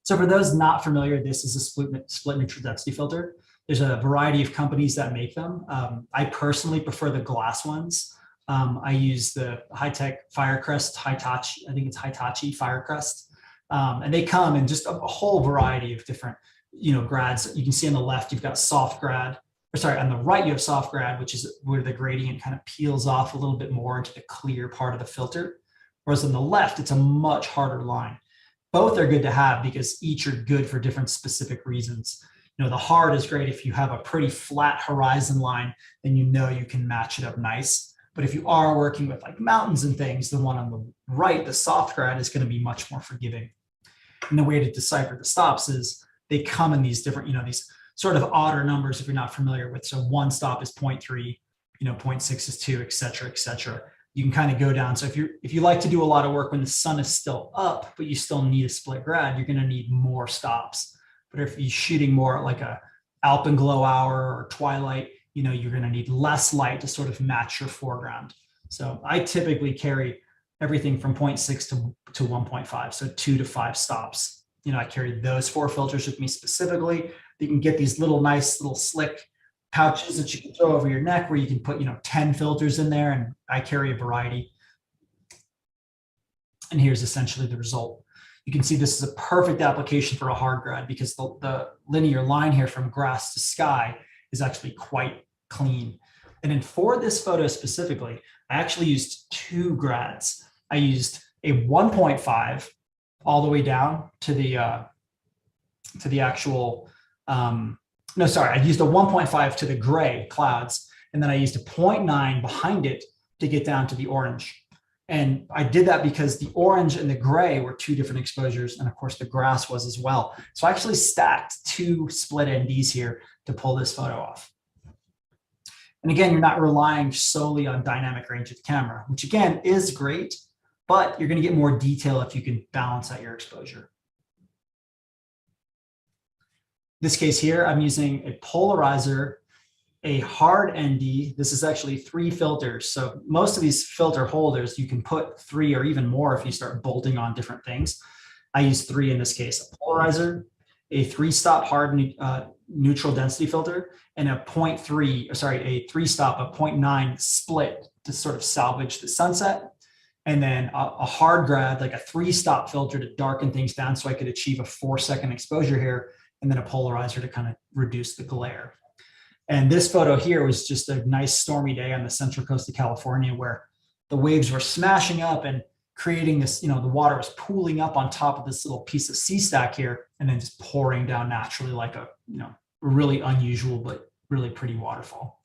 So for those not familiar, this is a split neutral density filter. There's a variety of companies that make them. I personally prefer the glass ones. I use the high-tech Firecrest, Hitachi, I think it's Hitachi Firecrest. And they come in just a whole variety of different, grads. You can see on the left, you've got soft grad, or sorry, on the right, you have soft grad, which is where the gradient kind of peels off a little bit more into the clear part of the filter. Whereas on the left, it's a much harder line. Both are good to have because each are good for different specific reasons. You know, the hard is great if you have a pretty flat horizon line, then you know you can match it up nice. But if you are working with like mountains and things, the one on the right, the soft grad, is going to be much more forgiving. And the way to decipher the stops is they come in these different, you know, these sort of odder numbers if you're not familiar with. So one stop is 0.3, you know, 0.6 is 2, et cetera, et cetera. You can kind of go down. So if you like to do a lot of work when the sun is still up, but you still need a split grad, you're going to need more stops. But if you're shooting more like a alpenglow hour or twilight, you know, you're going to need less light to sort of match your foreground. So I typically carry everything from 0.6 to 1.5, so 2 to 5 stops. You know, I carry those 4 filters with me specifically. You can get these little nice little slick pouches that you can throw over your neck where you can put, you know, 10 filters in there, and I carry a variety. And here's essentially the result. You can see this is a perfect application for a hard grad because the linear line here from grass to sky is actually quite clean. And then for this photo specifically, I actually used 2 grads. I used a 1.5 all the way down to the actual, no, sorry, I used a 1.5 to the gray clouds, and then I used a 0.9 behind it to get down to the orange. And I did that because the orange and the gray were 2 different exposures, and of course the grass was as well. So I actually stacked 2 split NDs here to pull this photo off. And again, you're not relying solely on dynamic range of the camera, which again is great, but you're going to get more detail if you can balance out your exposure. This case here, I'm using a polarizer, a hard ND. This is actually 3 filters. So most of these filter holders, you can put 3 or even more if you start bolting on different things. I use 3 in this case: a polarizer, a 3-stop hard neutral density filter, and a 3-stop, a 0.9 split to sort of salvage the sunset. And then a hard grad, like a 3-stop filter to darken things down so I could achieve a 4-second exposure here, and then a polarizer to kind of reduce the glare. And this photo here was just a nice stormy day on the central coast of California where the waves were smashing up and creating this, you know, the water was pooling up on top of this little piece of sea stack here and then just pouring down naturally like a, you know, really unusual but really pretty waterfall.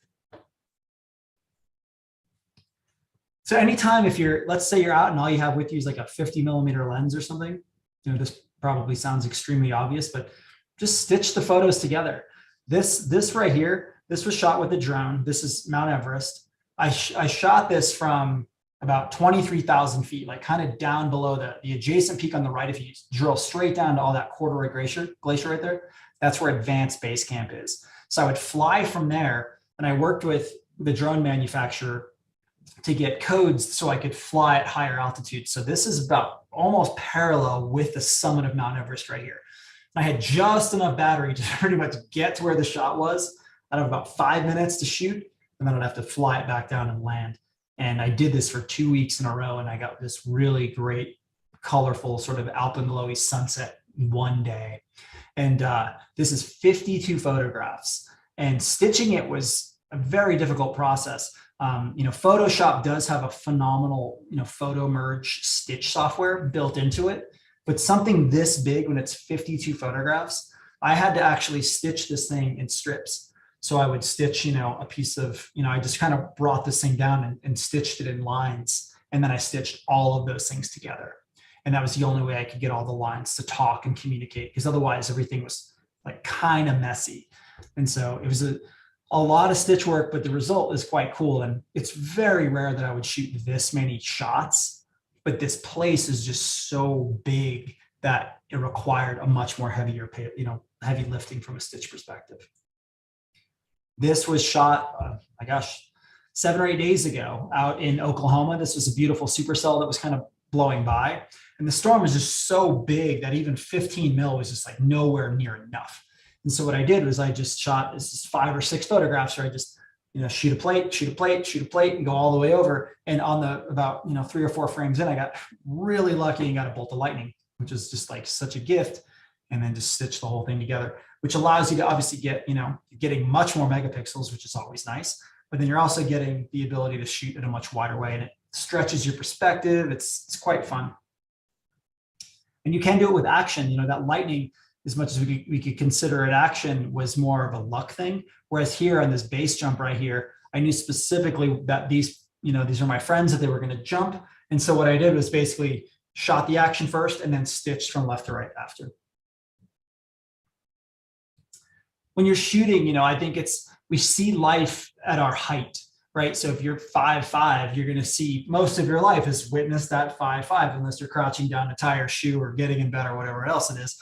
So anytime if you're, let's say you're out and all you have with you is like a 50mm lens or something, you know, this probably sounds extremely obvious, but just stitch the photos together. This right here, this was shot with a drone. This is Mount Everest. I shot this from about 23,000 feet, like kind of down below the adjacent peak on the right. If you drill straight down to all that corduroy glacier right there, that's where Advanced Base Camp is. So I would fly from there, and I worked with the drone manufacturer to get codes so I could fly at higher altitude. So this is about almost parallel with the summit of Mount Everest right here. I had just enough battery to pretty much get to where the shot was. I'd have about 5 minutes to shoot, and then I'd have to fly it back down and land. And I did this for 2 weeks in a row, and I got this really great, colorful sort of alpenglowy sunset in one day. And this is 52 photographs, and stitching it was a very difficult process. You know, Photoshop does have a phenomenal, you know, photo merge stitch software built into it. But something this big, when it's 52 photographs, I had to actually stitch this thing in strips. So I would stitch, you know, a piece of, you know, I just kind of brought this thing down and stitched it in lines. And then I stitched all of those things together. And that was the only way I could get all the lines to talk and communicate, because otherwise everything was like kind of messy. And so it was a lot of stitch work, but the result is quite cool. And it's very rare that I would shoot this many shots. But this place is just so big that it required a much more heavy lifting from a stitch perspective. This was shot, my gosh, 7 or 8 days ago out in Oklahoma. This was a beautiful supercell that was kind of blowing by. And the storm was just so big that even 15 mil was just like nowhere near enough. And so what I did was I just shot, this is 5 or 6 photographs where I just, you know, shoot a plate, and go all the way over. And on the about, you know, 3 or 4 frames in, I got really lucky and got a bolt of lightning, which is just like such a gift. and then just stitch the whole thing together, which allows you to obviously get, getting much more megapixels, which is always nice. But then you're also getting the ability to shoot in a much wider way, and it stretches your perspective. It's quite fun. And you can do it with action. That lightning, as much as we could consider it action, was more of a luck thing. Whereas here on this base jump right here, I knew specifically that these are my friends, that they were going to jump. And so what I did was basically shot the action first and then stitched from left to right after. When you're shooting, I think we see life at our height, right? So if you're 5'5", you're going to see most of your life is witness that 5'5", unless you're crouching down to tie your shoe or getting in bed or whatever else it is.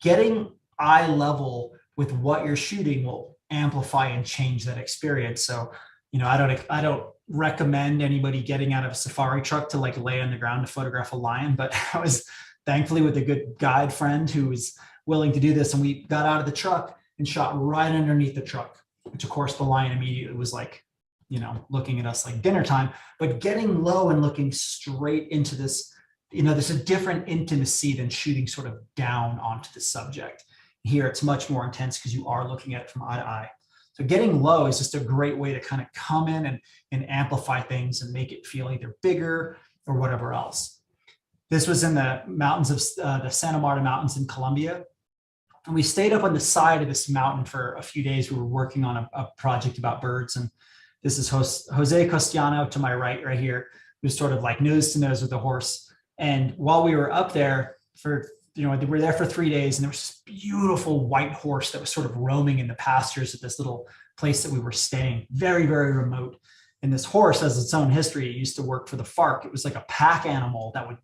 Getting eye level with what you're shooting will amplify and change that experience. So, I don't recommend anybody getting out of a safari truck to like lay on the ground to photograph a lion, but I was thankfully with a good guide friend who was willing to do this. And we got out of the truck and shot right underneath the truck, which of course the lion immediately was like, looking at us like dinner time. But getting low and looking straight into this, there's a different intimacy than shooting sort of down onto the subject. Here it's much more intense because you are looking at it from eye to eye. So getting low is just a great way to kind of come in and amplify things and make it feel either bigger or whatever else. This was in the mountains of the Santa Marta Mountains in Colombia. And we stayed up on the side of this mountain for a few days. We were working on a project about birds. And this is Jose Costiano to my right here, who's sort of like nose to nose with the horse. And while we were up there we were there for 3 days, and there was this beautiful white horse that was sort of roaming in the pastures at this little place that we were staying, very, very remote. And this horse has its own history. It used to work for the FARC. It was like a pack animal that would,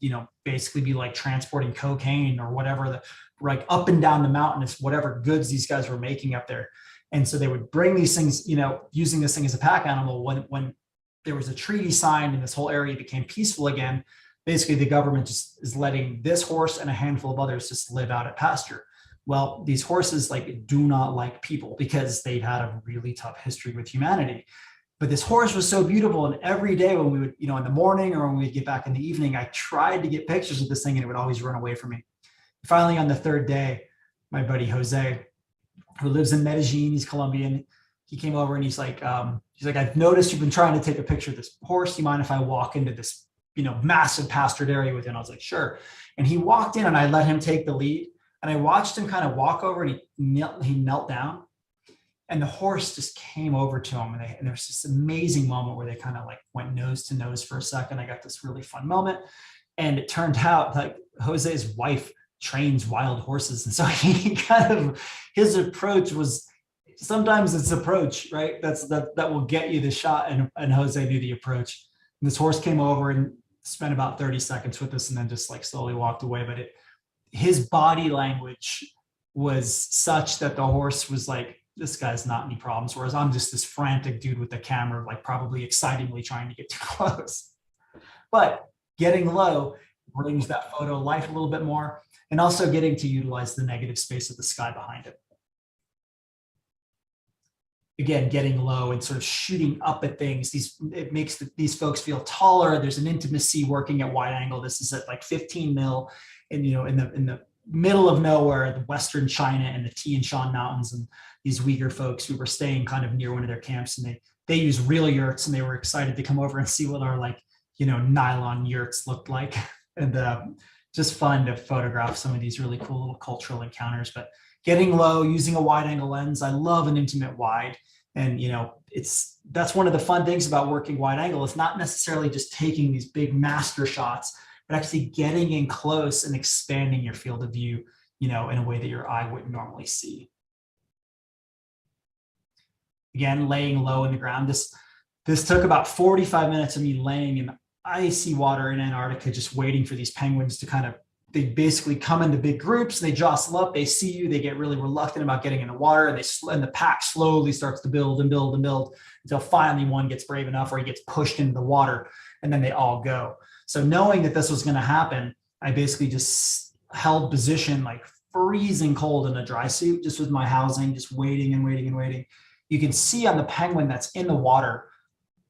basically be like transporting cocaine or whatever, like up and down the mountain, it's whatever goods these guys were making up there. And so they would bring these things, using this thing as a pack animal. When there was a treaty signed and this whole area became peaceful again, basically the government just is letting this horse and a handful of others just live out at pasture. Well, these horses do not like people because they've had a really tough history with humanity. But this horse was so beautiful. And every day when we would, in the morning or when we'd get back in the evening, I tried to get pictures of this thing and it would always run away from me. Finally, on the third day, my buddy Jose, who lives in Medellin, he's Colombian, he came over and he's like, I've noticed you've been trying to take a picture of this horse. Do you mind if I walk into this massive pastured area with him? I was like, sure. And he walked in and I let him take the lead. And I watched him kind of walk over and he knelt down. And the horse just came over to him. And there was this amazing moment where they kind of like went nose to nose for a second. I got this really fun moment. And it turned out like Jose's wife trains wild horses. And so his approach was, sometimes it's approach, right? That will get you the shot. And Jose knew the approach. And this horse came over and spent about 30 seconds with us and then just like slowly walked away. But his body language was such that the horse was like, this guy's not any problems. Whereas I'm just this frantic dude with the camera, like probably excitingly trying to get too close. But getting low brings that photo to life a little bit more, and also getting to utilize the negative space of the sky behind it. Again, getting low and sort of shooting up at things. It makes these folks feel taller. There's an intimacy working at wide angle. This is at like 15 mil, and in the middle of nowhere, the Western China and the Tian Shan Mountains, and these Uyghur folks who were staying kind of near one of their camps, and they use real yurts, and they were excited to come over and see what our nylon yurts looked like, and just fun to photograph some of these really cool little cultural encounters. But getting low, using a wide angle lens. I love an intimate wide. And, that's one of the fun things about working wide angle. It's not necessarily just taking these big master shots, but actually getting in close and expanding your field of view, in a way that your eye wouldn't normally see. Again, laying low in the ground. This took about 45 minutes of me laying in icy water in Antarctica, just waiting for these penguins to they basically come into big groups, and they jostle up, they see you, they get really reluctant about getting in the water, and the pack slowly starts to build and build and build until finally one gets brave enough or he gets pushed into the water, and then they all go. So knowing that this was going to happen, I basically just held position like freezing cold in a dry suit, just with my housing, just waiting and waiting and waiting. You can see on the penguin that's in the water,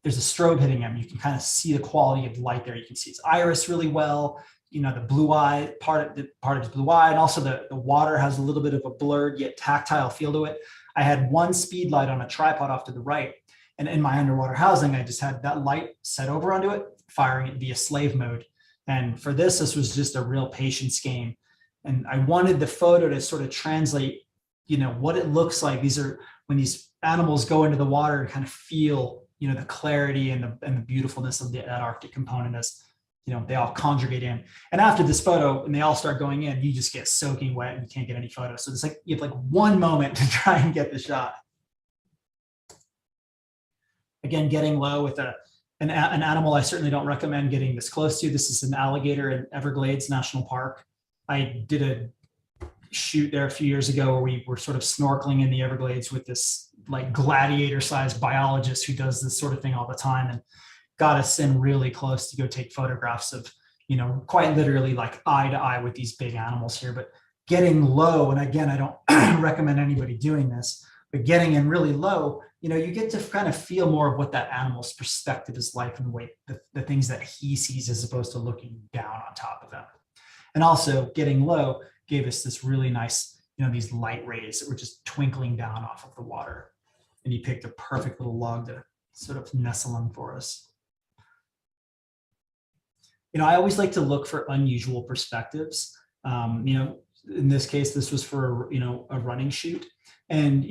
there's a strobe hitting him. You can kind of see the quality of light there. You can see his iris really well. the blue eye part of his blue eye, and also the water has a little bit of a blurred yet tactile feel to it. I had one speed light on a tripod off to the right, and in my underwater housing, I just had that light set over onto it, firing it via slave mode. And for this was just a real patience game. And I wanted the photo to sort of translate, what it looks like. These are when these animals go into the water and kind of feel, the clarity and the beautifulness of that Arctic component as, they all conjugate in. And after this photo, and they all start going in, you just get soaking wet and you can't get any photos. So it's like, you have like one moment to try and get the shot. Again, getting low with an animal I certainly don't recommend getting this close to. This is an alligator in Everglades National Park. I did a shoot there a few years ago where we were sort of snorkeling in the Everglades with this like gladiator-sized biologist who does this sort of thing all the time, and got us in really close to go take photographs of, quite literally like eye to eye with these big animals here. But getting low, and again, I don't recommend anybody doing this, but getting in really low, you get to kind of feel more of what that animal's perspective is like and the way the things that he sees as opposed to looking down on top of them. And also getting low gave us this really nice, these light rays that were just twinkling down off of the water. And he picked a perfect little log to sort of nestle in for us. I always like to look for unusual perspectives. In this case, this was for, a running shoot. And,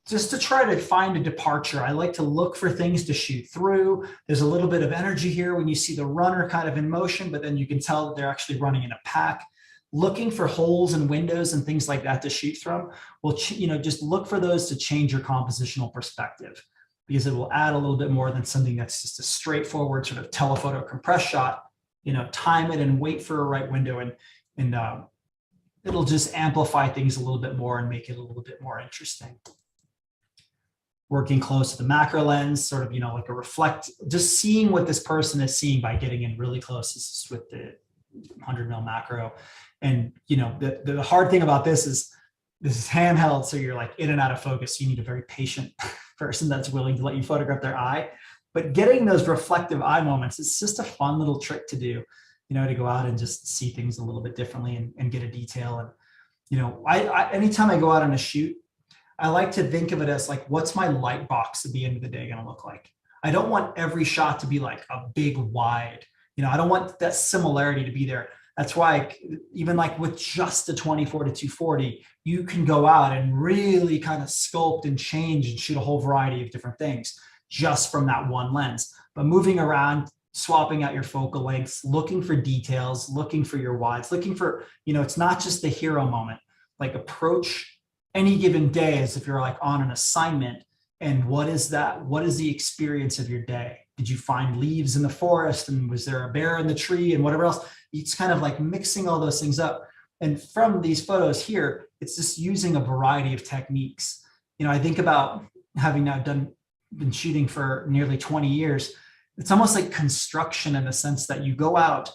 just to try to find a departure, I like to look for things to shoot through. There's a little bit of energy here when you see the runner kind of in motion, but then you can tell that they're actually running in a pack. Looking for holes and windows and things like that to shoot from. Well, just look for those to change your compositional perspective, because it will add a little bit more than something that's just a straightforward sort of telephoto compress shot. Time it and wait for a right window, and it'll just amplify things a little bit more and make it a little bit more interesting. Working close to the macro lens, sort of, like a just seeing what this person is seeing by getting in really close. This is with the 100 mil macro. And, the hard thing about this is handheld. So you're like in and out of focus. You need a very patient person that's willing to let you photograph their eye. But getting those reflective eye moments, it's just a fun little trick to do, to go out and just see things a little bit differently and get a detail. And, I anytime I go out on a shoot, I like to think of it as like, what's my light box at the end of the day going to look like? I don't want every shot to be like a big wide, I don't want that similarity to be there. That's why even like with just the 24 to 240, you can go out and really kind of sculpt and change and shoot a whole variety of different things just from that one lens. But moving around, swapping out your focal lengths, looking for details, looking for your wides, looking for, it's not just the hero moment. Like approach any given day as if you're like on an assignment. And what is that? What is the experience of your day? Did you find leaves in the forest? And was there a bear in the tree and whatever else? It's kind of like mixing all those things up. And from these photos here, it's just using a variety of techniques. I think about having now been shooting for nearly 20 years. It's almost like construction in the sense that you go out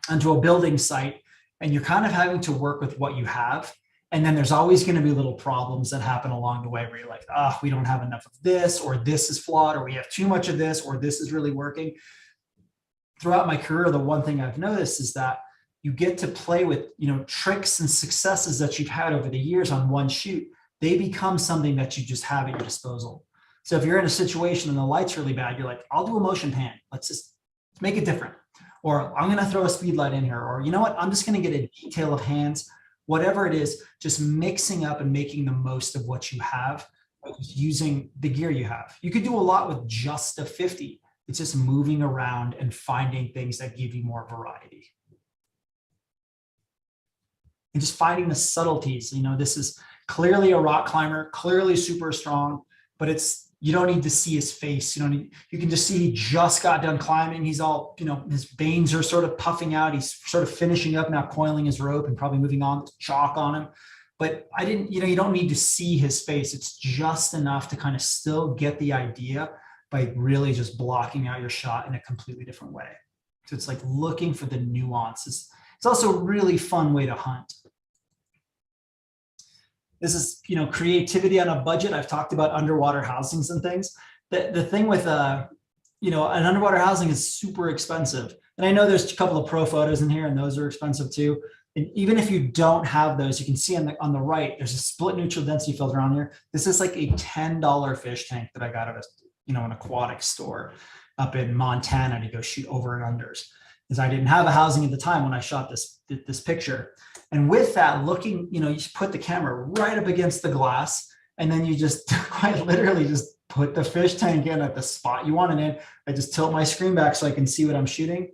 onto a building site and you're kind of having to work with what you have. And then there's always going to be little problems that happen along the way where you're like, we don't have enough of this, or this is flawed, or we have too much of this, or this is really working. Throughout my career, the one thing I've noticed is that you get to play with, tricks and successes that you've had over the years on one shoot. They become something that you just have at your disposal. So if you're in a situation and the light's really bad, you're like, I'll do a motion pan. Let's make it different. Or I'm going to throw a speed light in here. Or you know what? I'm just going to get a detail of hands. Whatever it is, just mixing up and making the most of what you have using the gear you have. You could do a lot with just a 50. It's just moving around and finding things that give you more variety. And just finding the subtleties. This is clearly a rock climber, clearly super strong, but you don't need to see his face. You can just see he just got done climbing. He's all, his veins are sort of puffing out. He's sort of finishing up now, coiling his rope and probably moving on to chalk on him. But you don't need to see his face. It's just enough to kind of still get the idea by really just blocking out your shot in a completely different way. So it's like looking for the nuances. It's also a really fun way to hunt. This is, creativity on a budget. I've talked about underwater housings and things. The thing with, an underwater housing is super expensive. And I know there's a couple of pro photos in here and those are expensive too. And even if you don't have those, you can see on the right, there's a split neutral density filter on here. This is like a $10 fish tank that I got at an aquatic store up in Montana to go shoot over and unders. Because I didn't have a housing at the time when I shot this picture. And with that, you put the camera right up against the glass, and then you just quite literally just put the fish tank in at the spot you want it in. I just tilt my screen back so I can see what I'm shooting.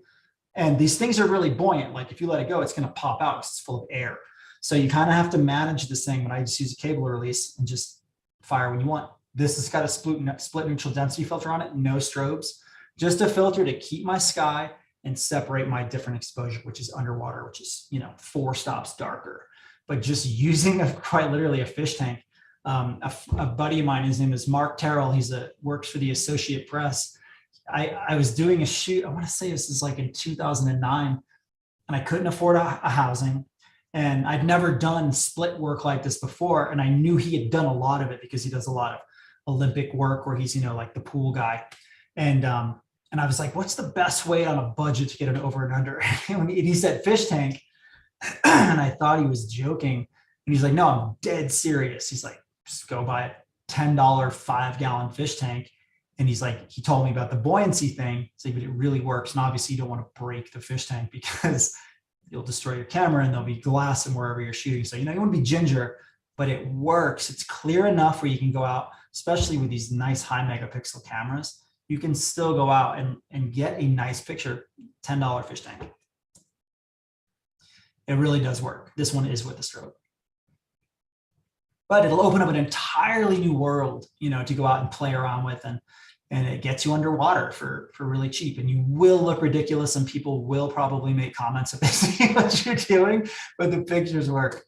And these things are really buoyant. Like if you let it go, it's going to pop out because it's full of air. So you kind of have to manage this thing. But I just use a cable release and just fire when you want. This has got a split neutral density filter on it, no strobes, just a filter to keep my sky and separate my different exposure, which is underwater, which is 4 stops darker. But just using quite literally a fish tank. A buddy of mine, his name is Mark Terrell. Works for the Associate Press. I was doing a shoot, I want to say this is like in 2009, and I couldn't afford a housing. And I'd never done split work like this before. And I knew he had done a lot of it because he does a lot of Olympic work where he's, like the pool guy. And I was like, what's the best way on a budget to get an over and under? And he said fish tank. And I thought he was joking. And he's like, no, I'm dead serious. He's like, just go buy a $10 5-gallon fish tank. And he's like, he told me about the buoyancy thing. He's like, but it really works. And obviously you don't want to break the fish tank because you'll destroy your camera and there'll be glass in wherever you're shooting. So, you want to be ginger, but it works. It's clear enough where you can go out, especially with these nice high megapixel cameras. You can still go out and get a nice picture, $10 fish tank. It really does work. This one is with the strobe. But it'll open up an entirely new world, to go out and play around with. And it gets you underwater for really cheap. And you will look ridiculous and people will probably make comments if they see what you're doing, but the pictures work.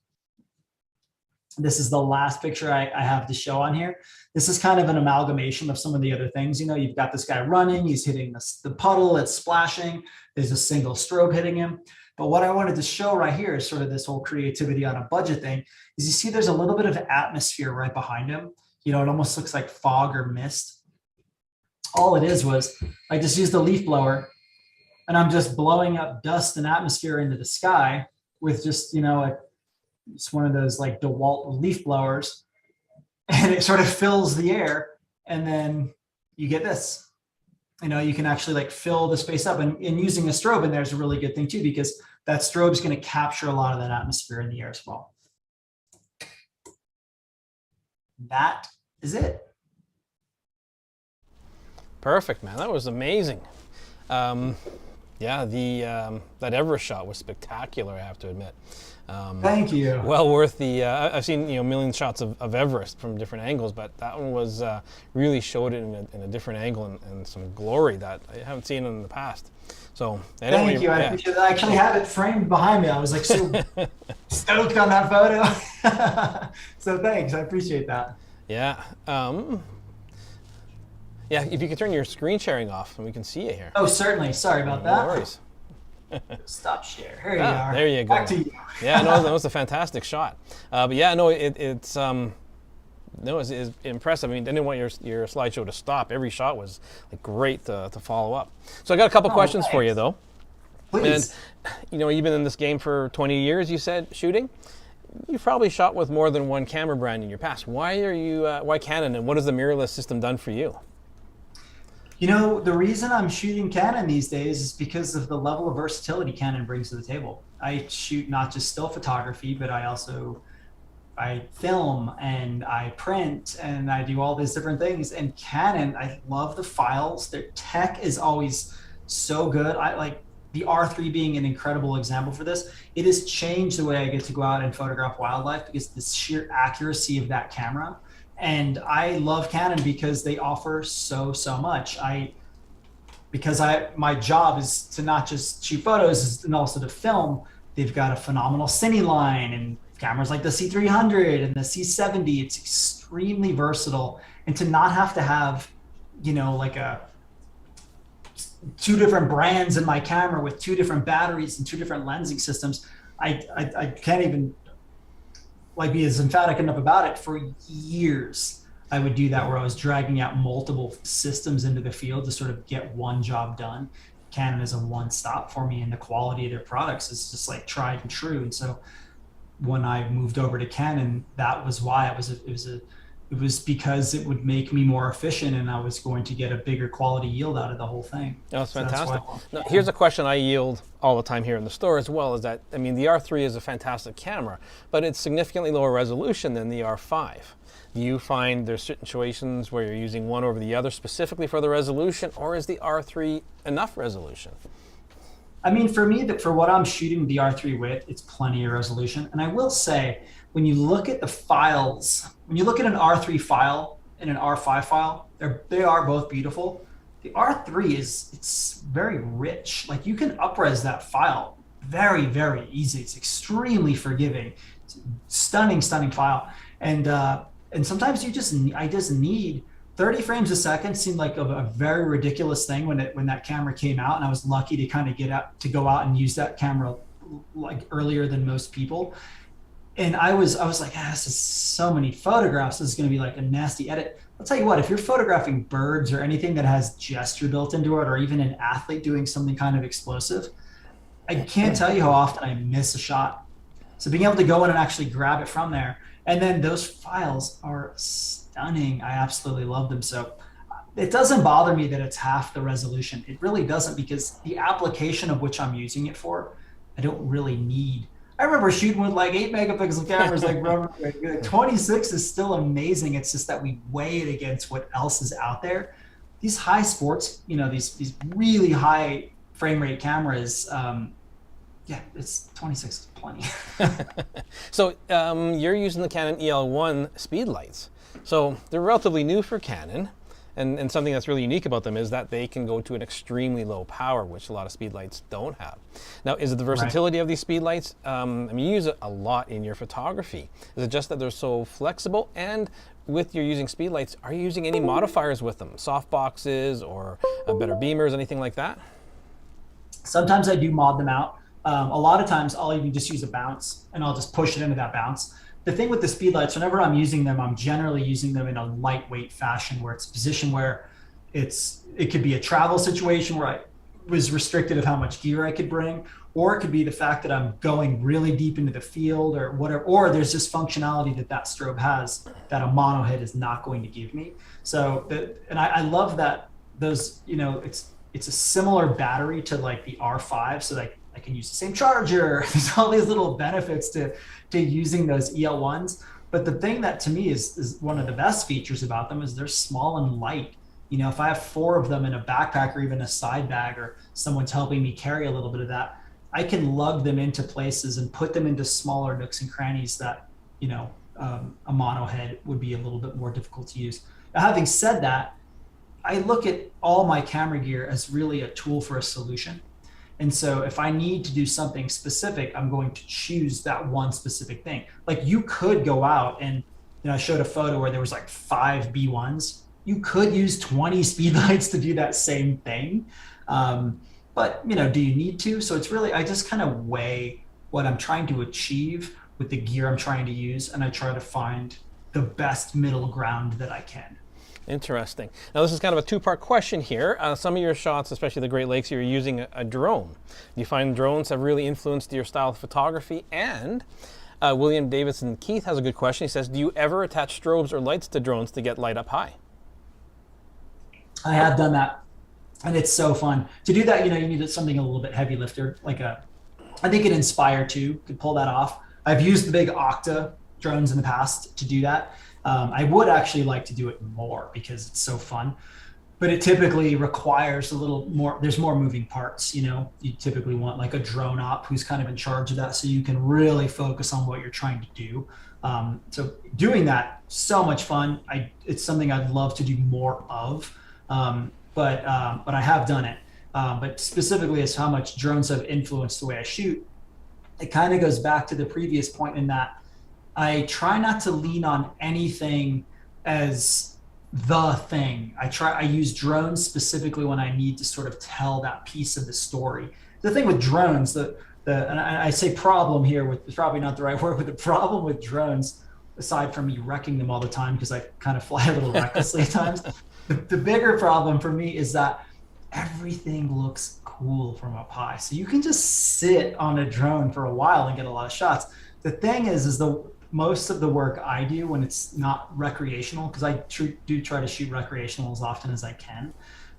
This is the last picture I have to show on here. This is kind of an amalgamation of some of the other things. You've got this guy running, he's hitting the puddle, it's splashing. There's a single strobe hitting him. But what I wanted to show right here is sort of this whole creativity on a budget thing, is you see there's a little bit of atmosphere right behind him. It almost looks like fog or mist. All it is was I just used a leaf blower and I'm just blowing up dust and atmosphere into the sky with just, it's one of those like DeWalt leaf blowers, and it sort of fills the air. And then you get this. You can actually like fill the space up, and using a strobe in there is a really good thing too, because that strobe is going to capture a lot of that atmosphere in the air as well. That is it. Perfect, man. That was amazing. Yeah, that Everest shot was spectacular, I have to admit. Thank you. Well worth the. I've seen a million shots of Everest from different angles, but that one was really showed it in a different angle and some glory that I haven't seen in the past. So anyway, thank you. I appreciate that. I actually have it framed behind me. I was like so stoked on that photo. So thanks. I appreciate that. Yeah. Yeah. If you could turn your screen sharing off, and we can see you here. Oh, certainly. Sorry about that. No worries. Stop share. Here you are. There you go. Back to you. Yeah, no, that was a fantastic shot. But yeah, no, it's impressive. I mean, I didn't want your slideshow to stop. Every shot was like great to follow up. So I got a couple questions for you though. Please. And you've been in this game for 20 years. You said shooting. You've probably shot with more than one camera brand in your past. Why Canon, and what has the mirrorless system done for you? The reason I'm shooting Canon these days is because of the level of versatility Canon brings to the table. I shoot not just still photography, but I film and I print and I do all these different things. And Canon, I love the files. Their tech is always so good. I like the R3 being an incredible example for this. It has changed the way I get to go out and photograph wildlife because the sheer accuracy of that camera. And I love Canon because they offer so much. My job is to not just shoot photos and also to film. They've got a phenomenal cine line and cameras like the C300 and the C70. It's extremely versatile, and to not have to have, like two different brands in my camera with 2 different batteries and 2 different lensing systems. I can't even be as emphatic enough about it. For years I would do that, where I was dragging out multiple systems into the field to sort of get one job done. Canon is a one-stop for me, and the quality of their products is just like tried and true. And so when I moved over to Canon, that was why it was because it would make me more efficient, and I was going to get a bigger quality yield out of the whole thing. Oh, that's So fantastic. why- Now, here's a question I yield all the time here in the store as well, is that, I mean, the R3 is a fantastic camera, but it's significantly lower resolution than the R5. Do you find there's situations where you're using one over the other specifically for the resolution, or is the R3 enough resolution? I mean, for me, for what I'm shooting the R3 with, it's plenty of resolution. And I will say, when you look at the files, when you look at an R3 file and an R5 file, they are both beautiful. The R3 it's very rich. Like, you can upres that file very, very easy. It's extremely forgiving. It's a stunning, stunning file. And sometimes I just need 30 frames a second. Seemed like a very ridiculous thing when that camera came out, and I was lucky to kind of go out and use that camera like earlier than most people. And I was like, this is so many photographs. This is going to be like a nasty edit. I'll tell you what, if you're photographing birds or anything that has gesture built into it, or even an athlete doing something kind of explosive, I can't tell you how often I miss a shot. So being able to go in and actually grab it from there, and then those files are stunning. I absolutely love them. So it doesn't bother me that it's half the resolution. It really doesn't, because the application of which I'm using it for, I don't really need. I remember shooting with like 8 megapixel cameras, like 26 is still amazing. It's just that we weigh it against what else is out there. These high sports, these really high frame rate cameras, it's 26 is plenty. So you're using the Canon EL1 speed lights. So they're relatively new for Canon. And something that's really unique about them is that they can go to an extremely low power, which a lot of speed lights don't have. Now, is it the versatility of these speed lights? I mean, you use it a lot in your photography. Is it just that they're so flexible? And with your using speed lights, are you using any modifiers with them? Soft boxes or better beamers, anything like that? Sometimes I do mod them out. A lot of times I'll even just use a bounce, and I'll just push it into that bounce. The thing with the speed lights, whenever I'm using them, I'm generally using them in a lightweight fashion, where it's a position where it could be a travel situation where I was restricted of how much gear I could bring, or it could be the fact that I'm going really deep into the field or whatever, or there's just functionality that strobe has that a mono head is not going to give me. So, I love that those, it's a similar battery to like the R5, so like I can use the same charger. There's all these little benefits to using those EL1s. But the thing that to me is one of the best features about them is they're small and light. If I have 4 of them in a backpack or even a side bag, or someone's helping me carry a little bit of that, I can lug them into places and put them into smaller nooks and crannies that, a mono head would be a little bit more difficult to use. Now, having said that, I look at all my camera gear as really a tool for a solution. And so if I need to do something specific, I'm going to choose that one specific thing. Like, you could go out and, I showed a photo where there was like 5 B1s. You could use 20 speed lights to do that same thing. But, do you need to? So it's really, I just kind of weigh what I'm trying to achieve with the gear I'm trying to use, and I try to find the best middle ground that I can. Interesting. Now, this is kind of a 2-part question here. Some of your shots, especially the Great Lakes, you're using a drone. Do you find drones have really influenced your style of photography? And William Davidson Keith has a good question. He says, do you ever attach strobes or lights to drones to get light up high? I have done that, and it's so fun. To do that, you need something a little bit heavy lifter, I think an Inspire 2 could pull that off. I've used the big Octa drones in the past to do that. I would actually like to do it more because it's so fun, but it typically requires a little more, there's more moving parts. You typically want like a drone op who's kind of in charge of that, so you can really focus on what you're trying to do. So doing that, so much fun. It's something I'd love to do more of, but I have done it. But specifically as how much drones have influenced the way I shoot, it kind of goes back to the previous point in that I try not to lean on anything as the thing. I use drones specifically when I need to sort of tell that piece of the story. The thing with drones, and I say problem here, it's probably not the right word, but the problem with drones, aside from me wrecking them all the time because I kind of fly a little recklessly at times, the bigger problem for me is that everything looks cool from up high. So you can just sit on a drone for a while and get a lot of shots. The thing is the most of the work I do when it's not recreational, because I do try to shoot recreational as often as I can.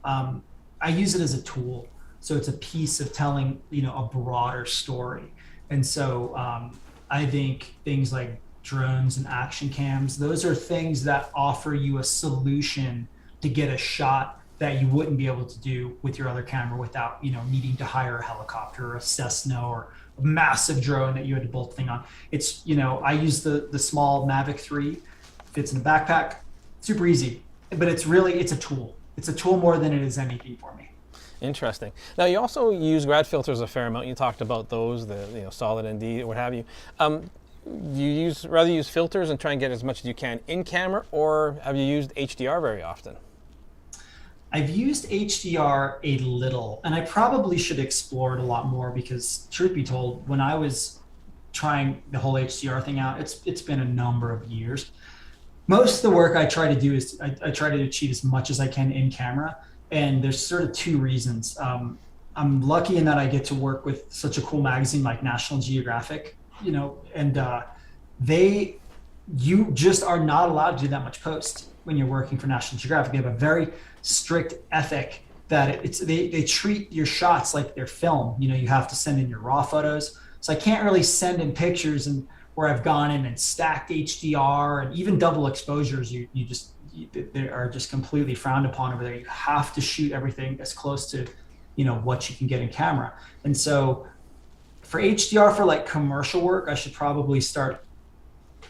I use it as a tool. So it's a piece of telling, a broader story. And so I think things like drones and action cams, those are things that offer you a solution to get a shot that you wouldn't be able to do with your other camera without, needing to hire a helicopter or a Cessna or a massive drone that you had to bolt the thing on. It's, I use the small Mavic 3, fits in a backpack, super easy, but it's a tool. It's a tool more than it is anything for me. Interesting. Now you also use grad filters a fair amount. You talked about those, the solid ND, what have you. You rather use filters and try and get as much as you can in camera, or have you used HDR very often? I've used HDR a little, and I probably should explore it a lot more because, truth be told, when I was trying the whole HDR thing out, it's been a number of years. Most of the work I try to do is I try to achieve as much as I can in camera, and there's sort of two reasons. I'm lucky in that I get to work with such a cool magazine like National Geographic, and you just are not allowed to do that much post when you're working for National Geographic. They have a very strict ethic that they treat your shots like they're film. You have to send in your raw photos. So I can't really send in pictures and where I've gone in and stacked HDR and even double exposures. They are just completely frowned upon over there. You have to shoot everything as close to, what you can get in camera. And so for HDR, for like commercial work, I should probably start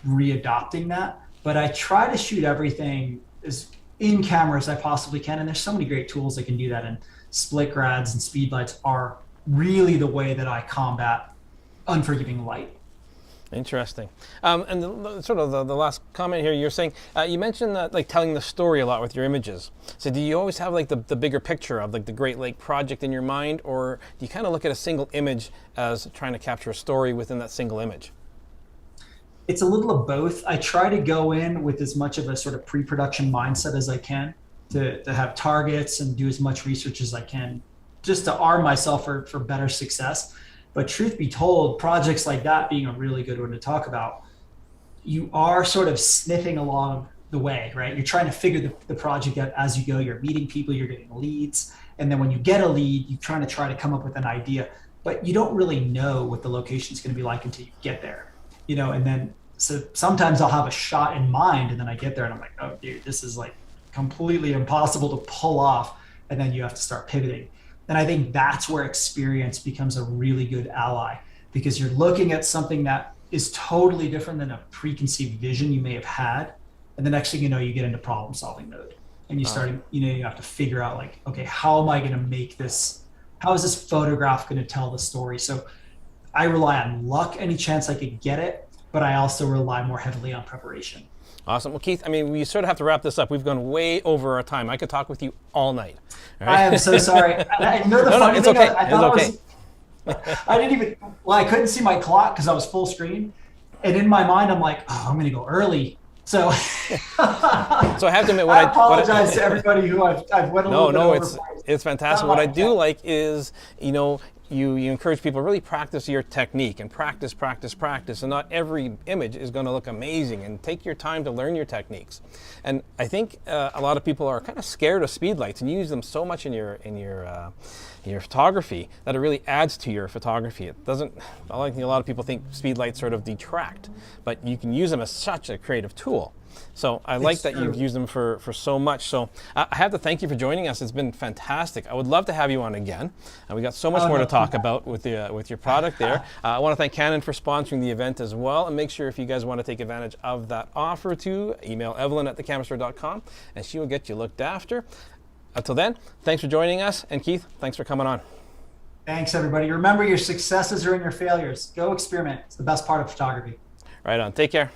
readopting that. But I try to shoot everything as in camera as I possibly can. And there's so many great tools that can do that. And split grads and speed lights are really the way that I combat unforgiving light. Interesting. And the last comment here, you're saying, you mentioned that like telling the story a lot with your images. So do you always have like the bigger picture of like the Great Lake project in your mind, or do you kind of look at a single image as trying to capture a story within that single image? It's a little of both. I try to go in with as much of a sort of pre-production mindset as I can to have targets and do as much research as I can just to arm myself for better success. But truth be told, projects like that being a really good one to talk about, you are sort of sniffing along the way, right? You're trying to figure the project out as you go. You're meeting people, you're getting leads. And then when you get a lead, you're trying to come up with an idea, but you don't really know what the location is going to be like until you get there, and then, so sometimes I'll have a shot in mind and then I get there and I'm like, oh dude, this is like completely impossible to pull off. And then you have to start pivoting. And I think that's where experience becomes a really good ally, because you're looking at something that is totally different than a preconceived vision you may have had. And the next thing you know, you get into problem solving mode and you start, you have to figure out like, okay, how am I going to make this? How is this photograph going to tell the story? So I rely on luck any chance I could get it, but I also rely more heavily on preparation. Awesome. Well, Keith, we sort of have to wrap this up. We've gone way over our time. I could talk with you all night. All right? I am so sorry. I know the funny it's thing, okay. I thought I couldn't see my clock because I was full screen. And in my mind, I'm like, oh, I'm going to go early. So, so I have to admit, I apologize to everybody who I've went a little bit over. It's fantastic. What I do like is, you encourage people to really practice your technique and practice, and not every image is going to look amazing, and take your time to learn your techniques. And I think a lot of people are kind of scared of speed lights, and you use them so much in your photography that it really adds to your photography. It doesn't. I think a lot of people think speed lights sort of detract, but you can use them as such a creative tool. So I like that you've used them for so much. So I have to thank you for joining us. It's been fantastic. I would love to have you on again. We got so much more to talk about with your product there. I want to thank Canon for sponsoring the event as well. And make sure if you guys want to take advantage of that offer to email Evelyn@thecamerastore.com and she will get you looked after. Until then, thanks for joining us. And Keith, thanks for coming on. Thanks, everybody. Remember, your successes are in your failures. Go experiment. It's the best part of photography. Right on. Take care.